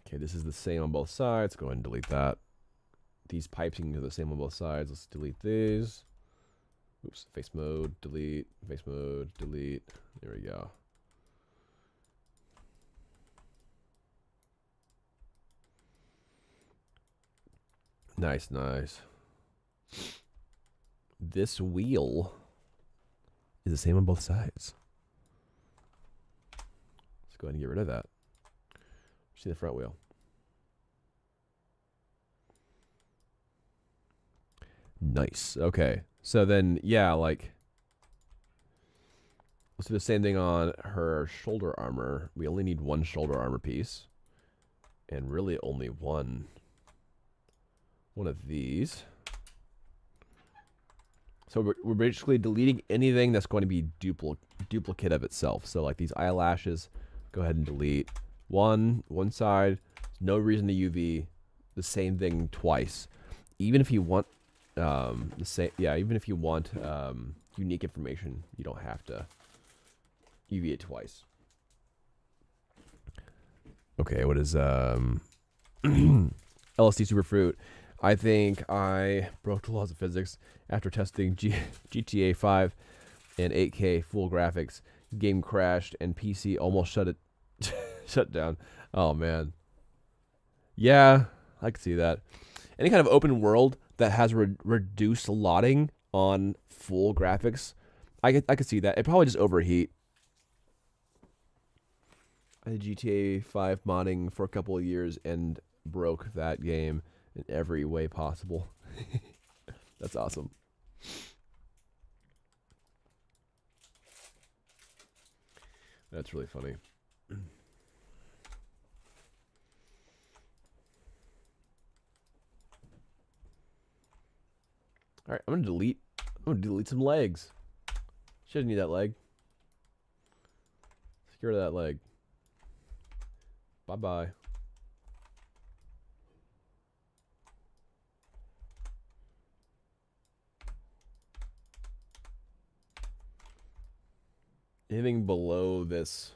S1: Okay, this is the same on both sides. Go ahead and delete that. These pipes are the same on both sides. Let's delete these. Oops, face mode, delete, face mode, delete. There we go. Nice, nice. This wheel is the same on both sides. Let's go ahead and get rid of that. See the front wheel. Nice. Okay. So then, yeah, like, let's do the same thing on her shoulder armor. We only need one shoulder armor piece. And really only one of these. So we're basically deleting anything that's going to be duplicate of itself. So like these eyelashes, go ahead and delete. One side, no reason to UV the same thing twice. Even if you want the same, yeah, even if you want unique information, you don't have to UV it twice. Okay, what is LSD Superfruit? I think I broke the laws of physics after testing GTA 5 and 8K full graphics. Game crashed and PC almost shut down. Oh man. Yeah, I could see that. Any kind of open world that has reduced lotting on full graphics, I could see that. It probably just overheat. I did GTA 5 modding for a couple of years and broke that game in every way possible. That's awesome. That's really funny. All right, I'm gonna delete some legs. She doesn't need that leg. Let's get rid of that leg. Bye bye. Anything below this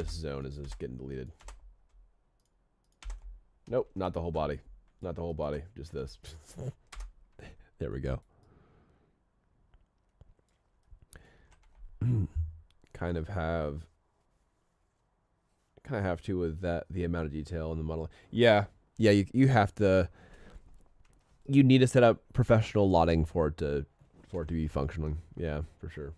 S1: zone is just getting deleted. Nope, not the whole body. Not the whole body, just this. There we go. kind of have to with that, the amount of detail in the model. Yeah, you have to. You need to set up professional lotting for it to be functioning. Yeah, for sure.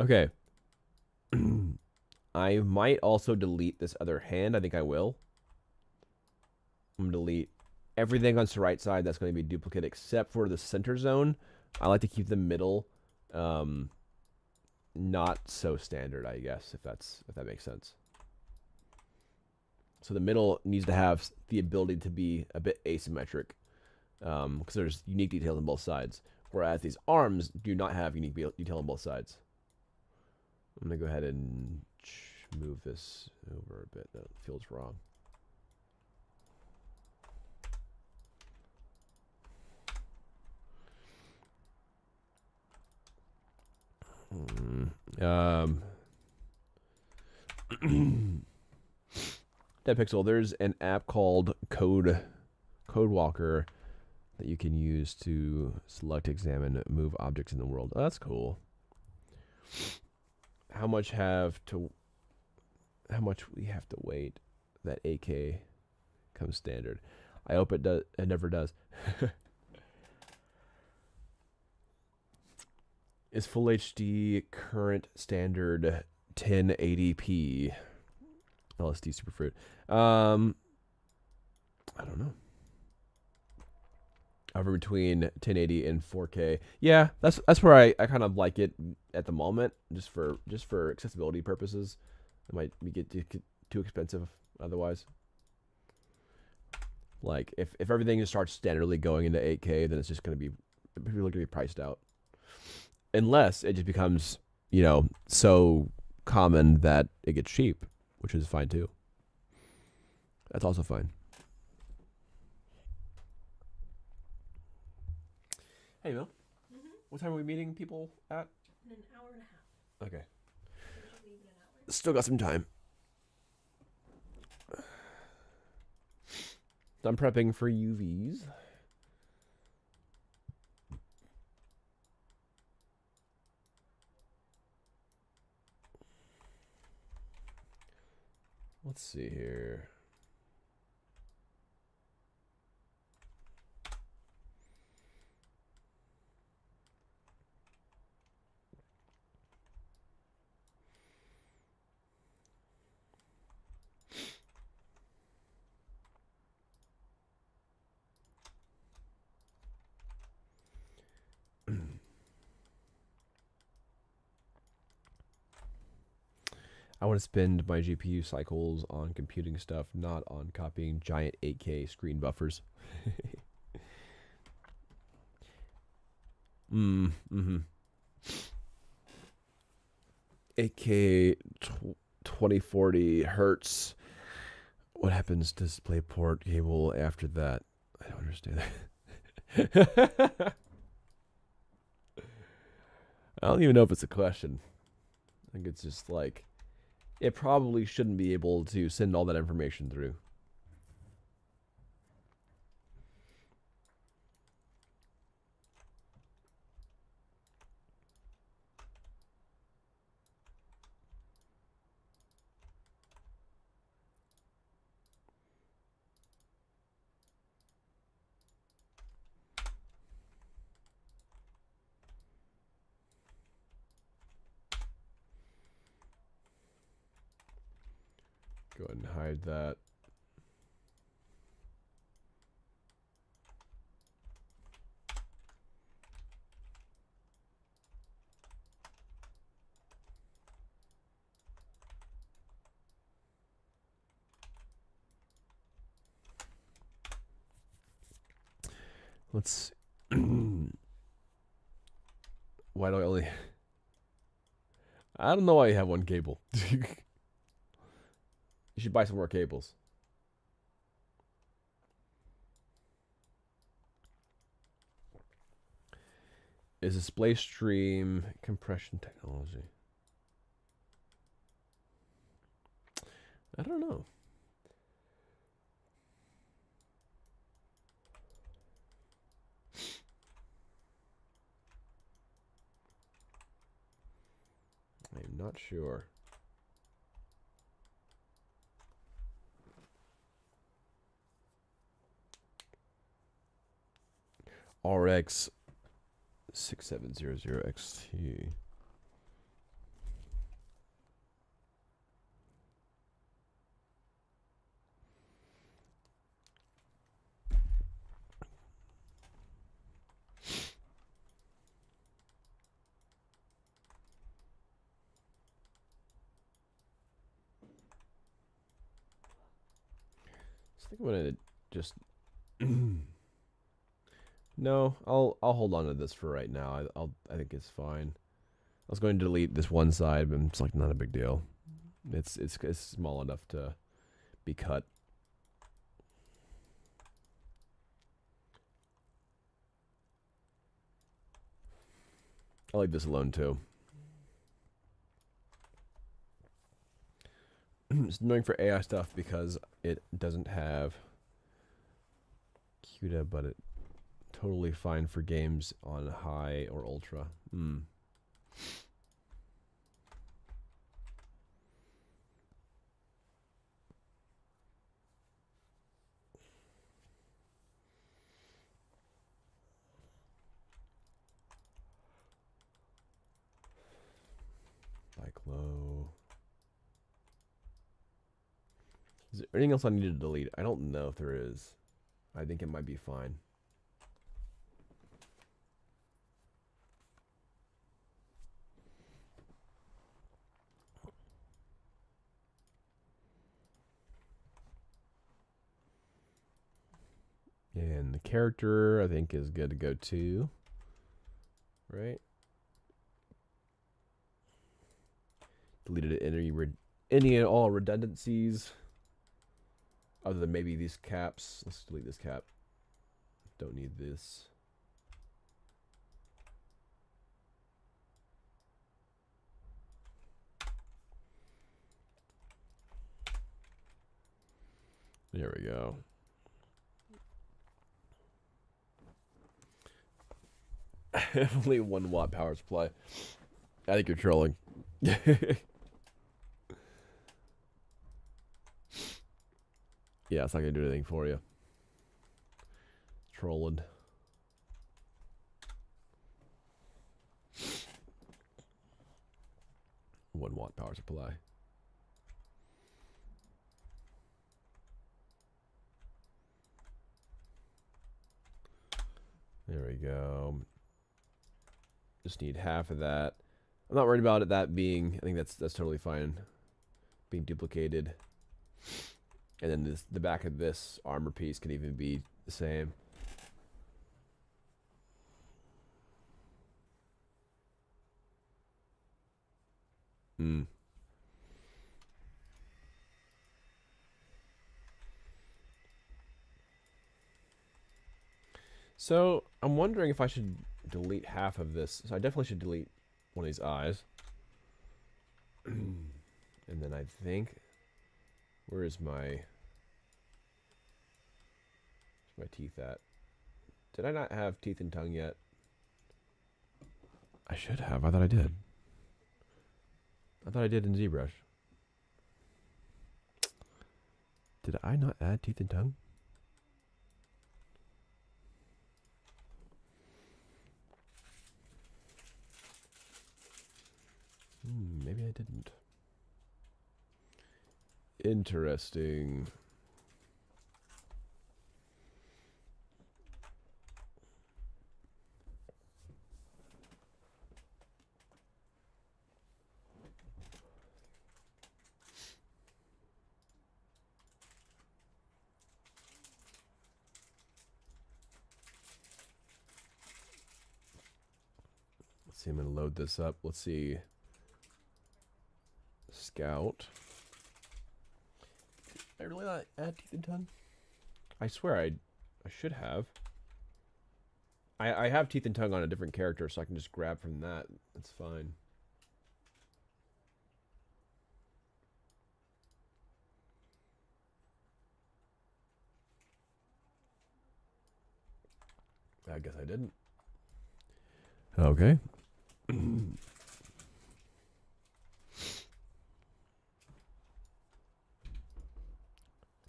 S1: Okay. I might also delete this other hand. I think I will. I'm going to delete everything on the right side that's going to be duplicate except for the center zone. I like to keep the middle not so standard, I guess, if that makes sense. So the middle needs to have the ability to be a bit asymmetric because there's unique details on both sides, whereas these arms do not have unique detail on both sides. I'm going to go ahead and move this over a bit. That feels wrong. Dead Pixel, there's an app called Code Walker that you can use to select, examine, move objects in the world. Oh, that's cool. How much we have to wait that 8K comes standard? I hope it does. It never does. Is full HD current standard 1080p LSD Superfruit? I don't know. However, between 1080 and 4K, yeah, that's where I kind of like it at the moment, just for accessibility purposes. It might get too expensive otherwise. Like if everything just starts standardly going into 8K, then it's just gonna be people are gonna be priced out. Unless it just becomes, so common that it gets cheap, which is fine too. That's also fine. Hey, Mel. What time are we meeting people at?
S2: In an hour and a half.
S1: Okay.
S2: So we should leave in an hour.
S1: Still got some time. I'm prepping for UVs. Let's see here. I want to spend my GPU cycles on computing stuff, not on copying giant 8K screen buffers. Mm-hmm. 8K 2040 hertz. What happens to DisplayPort cable after that? I don't understand that. I don't even know if it's a question. I think it's just like, it probably shouldn't be able to send all that information through. Go ahead and hide that. Let's. Why do I only? I don't know why you have one cable. You should buy some more cables. Is display stream compression technology? I don't know. I'm not sure. RX 6700 XT. I think I'm gonna just. No, I'll hold on to this for right now. I think it's fine. I was going to delete this one side, but it's like not a big deal. It's small enough to be cut. I'll leave this alone too. It's annoying for AI stuff because it doesn't have CUDA, but it totally fine for games on high or ultra. Like low. Is there anything else I need to delete? I don't know if there is. I think it might be fine. And the character, I think, is good to go too. Right? Deleted any and all redundancies. Other than maybe these caps. Let's delete this cap. Don't need this. There we go. Only 1 watt power supply. I think you're trolling. Yeah, it's not gonna do anything for you. Trolling. One watt power supply. There we go. Just need half of that. I'm not worried about it that being. I think that's totally fine. Being duplicated. And then the back of this armor piece can even be the same. So I'm wondering if I should delete half of this. So I definitely should delete one of these eyes. And then I think, where is my teeth at? Did I not have teeth and tongue yet? I should have. I thought I did. I thought I did in ZBrush. Did I not add teeth and tongue? Maybe I didn't. Interesting. Let's see, I'm going to load this up. Let's see. Scout. I really not add teeth and tongue? I swear I should have. I have teeth and tongue on a different character, so I can just grab from that. That's fine. I guess I didn't. Okay.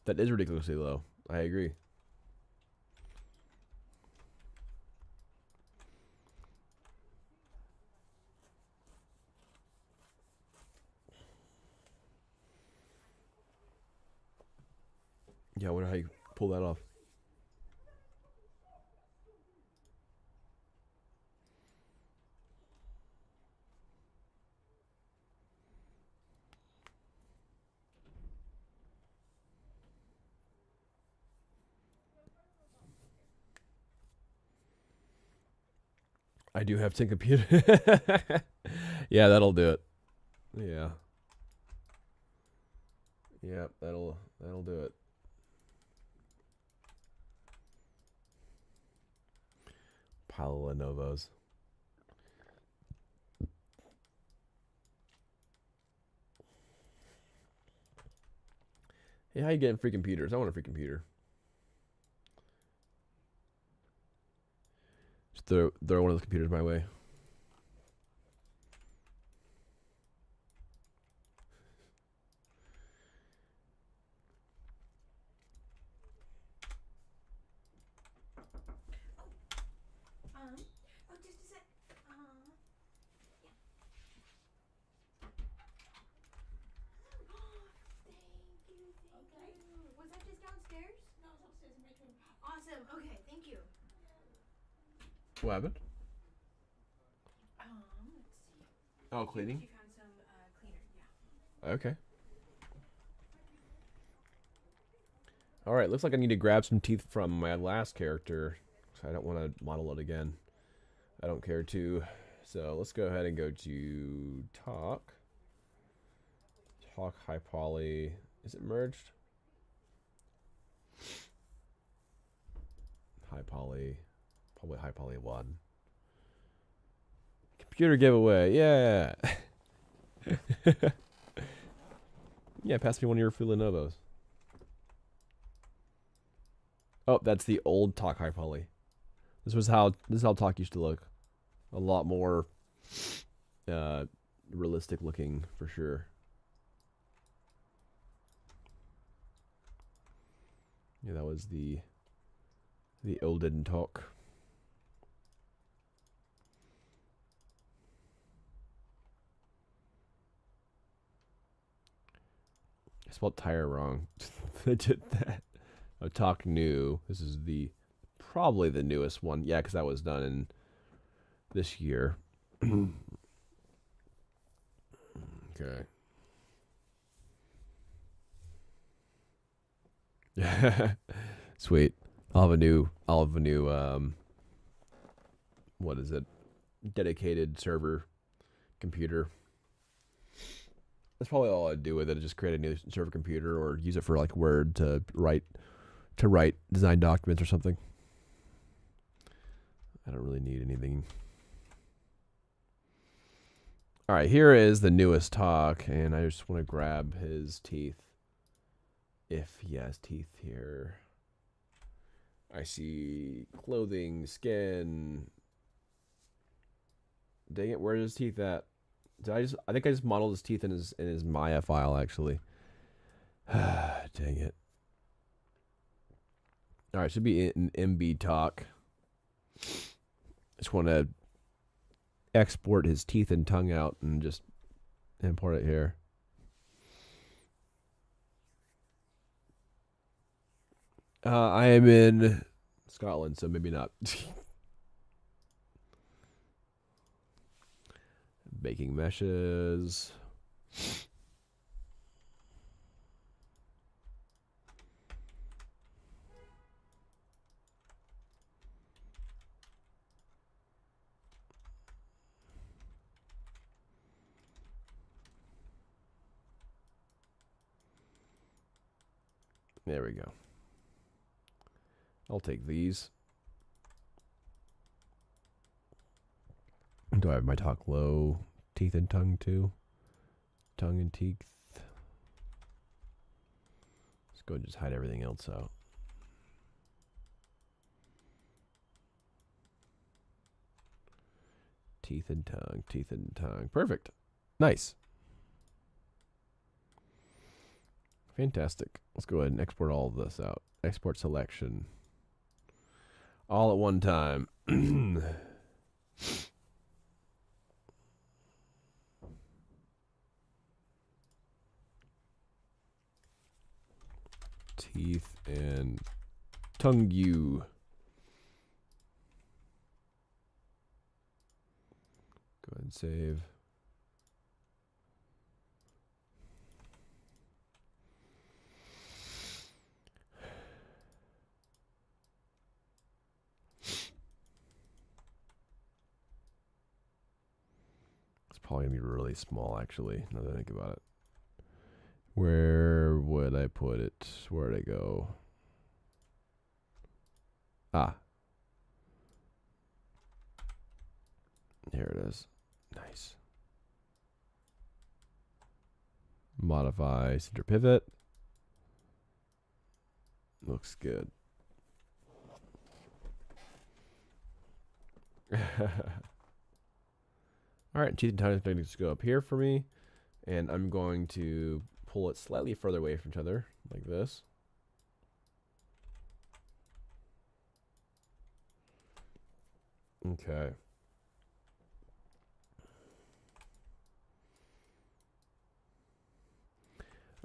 S1: That is ridiculously low. I agree. Yeah, I wonder how you pull that off. I do have 10 computer. Yeah, that'll do it. Yeah. Yep, that'll do it. Pile of Lenovo's. Hey, how you getting free computers? I want a free computer. Just throw one of those computers my way.
S2: Oh, just a sec. Yeah. Thank you. Was that just downstairs? No, it's upstairs in my bedroom. Awesome. Okay, thank you.
S1: What happened?
S2: Let's see.
S1: Oh, cleaning?
S2: She found some cleaner, yeah.
S1: Okay. Alright, looks like I need to grab some teeth from my last character. So I don't want to model it again. I don't care to. So let's go ahead and go to talk. Talk high poly. Is it merged? High poly. Probably high poly 1. Computer giveaway. Yeah. Yeah, pass me one of your Fulinovos. Oh, that's the old Talk high poly. This is how Talk used to look. A lot more realistic looking for sure. Yeah, that was the olden Talk. I spelled tire wrong. I did that. Oh, Talk new. This is probably the newest one. Yeah, because that was done in this year. Okay. Sweet. I'll have a new what is it? Dedicated server computer. That's probably all I'd do with it. Just create a new server computer or use it for like Word to write design documents or something. I don't really need anything. All right, here is the newest Talk, and I just want to grab his teeth. If he has teeth here. I see clothing, skin. Dang it, where's his teeth at? I think I just modeled his teeth in his Maya file actually. Dang it. All right, should be in MB Talk. Just want to export his teeth and tongue out and just import it here. I am in Scotland, so maybe not. Baking meshes. There we go. I'll take these. Do I have my Talk low teeth and tongue too? Tongue and teeth. Let's go and just hide everything else out. Teeth and tongue, teeth and tongue. Perfect. Nice. Fantastic. Let's go ahead and export all of this out. Export selection. All at one time. Teeth and tongue you. Go ahead and save. It's probably gonna be really small actually, now that I think about it. Where would I put it? Where'd I go? Ah. Here it is. Nice. Modify center pivot. Looks good. All right, teeth and tongue is going to go up here for me, and I'm going to pull it slightly further away from each other, like this. Okay.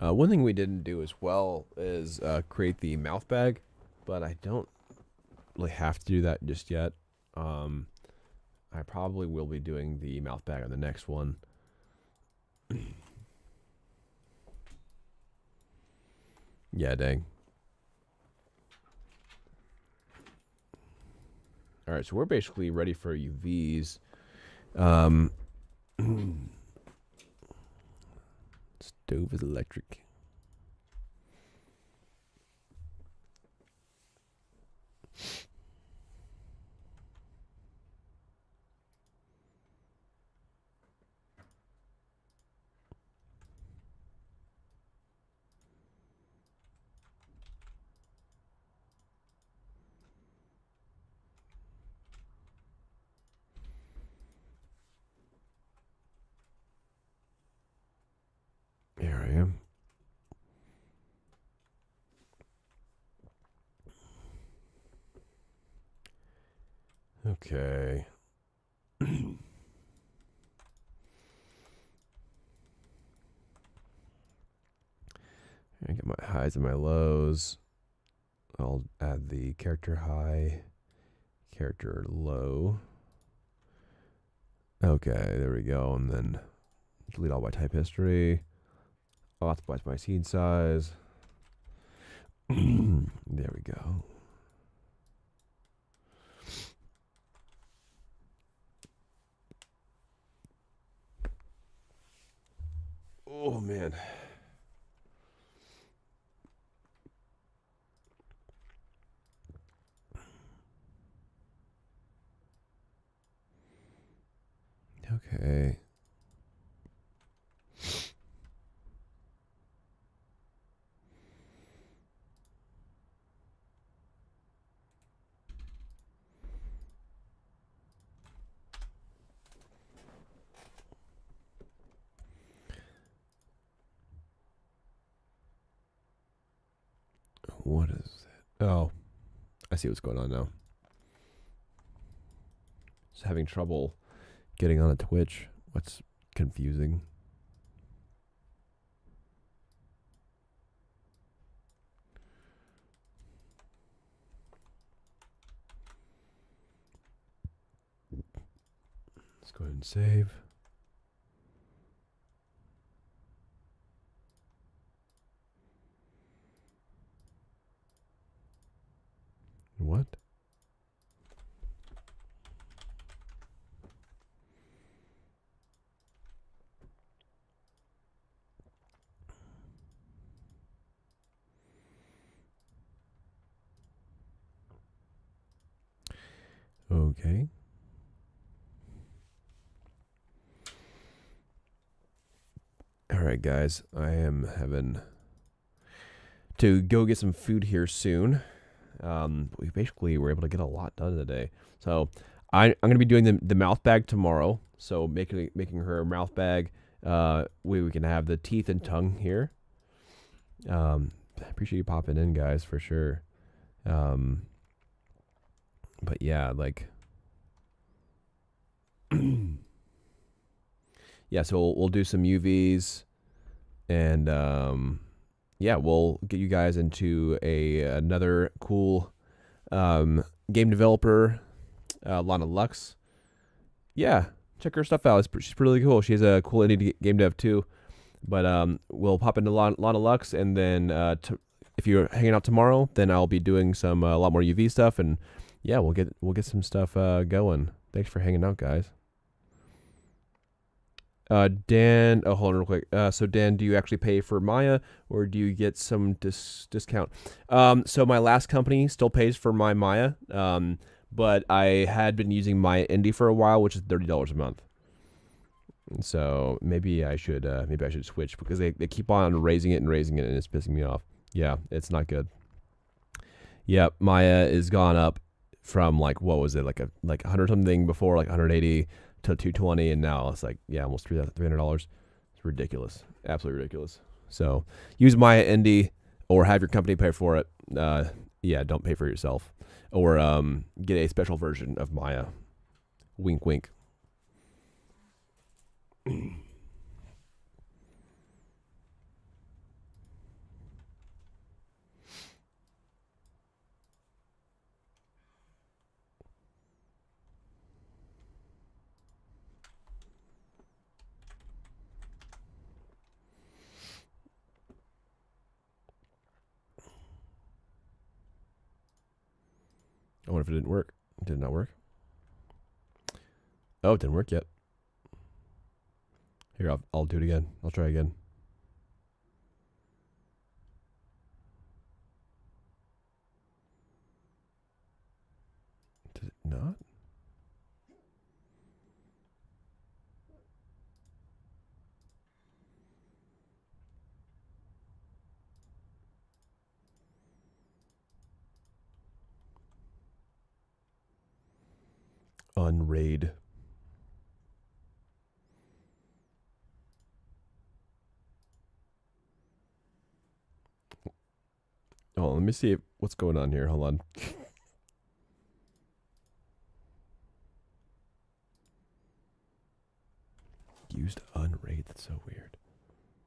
S1: One thing we didn't do as well is create the mouth bag, but I don't really have to do that just yet. I probably will be doing the mouth bag on the next one. Yeah, dang. All right, so we're basically ready for UVs. Let's Stove is electric. Here I am. Okay. I get my highs and my lows. I'll add the character high, character low. Okay, there we go. And then delete all my type history. I'll optimize my seed size. There we go. Oh, man. Okay. What is that? Oh, I see what's going on now. Just having trouble getting on a Twitch. What's confusing? Let's go ahead and save. What? Okay. All right, guys. I am having to go get some food here soon. We basically were able to get a lot done today. So I'm going to be doing the mouth bag tomorrow. So making her a mouth bag. We can have the teeth and tongue here. I appreciate you popping in, guys, for sure. But yeah, like, yeah. So we'll do some UVs, and yeah, we'll get you guys into another cool game developer, Lana Lux. Yeah, check her stuff out. She's really cool. She's a cool indie game dev too. But we'll pop into Lana Lux, and then if you're hanging out tomorrow, then I'll be doing some a lot more UV stuff, and yeah, we'll get some stuff going. Thanks for hanging out, guys. Dan, oh, hold on real quick. So Dan, do you actually pay for Maya, or do you get some discount? So my last company still pays for my Maya, but I had been using Maya Indie for a while, which is $30 a month. So maybe I should switch, because they keep on raising it, and it's pissing me off. Yeah, it's not good. Yeah, Maya is gone up from like, what was it, like 100 something before, like 180 to 220, and now it's like, yeah, almost $300. It's ridiculous, absolutely ridiculous. So use Maya Indie, or have your company pay for it. Yeah, don't pay for it yourself, or get a special version of Maya. Wink, wink. I wonder if it didn't work. Did it not work? Oh, it didn't work yet. Here, I'll do it again. I'll try again. not? Unraid. Oh, let me see what's going on here. Hold on. Used unraid. That's so weird.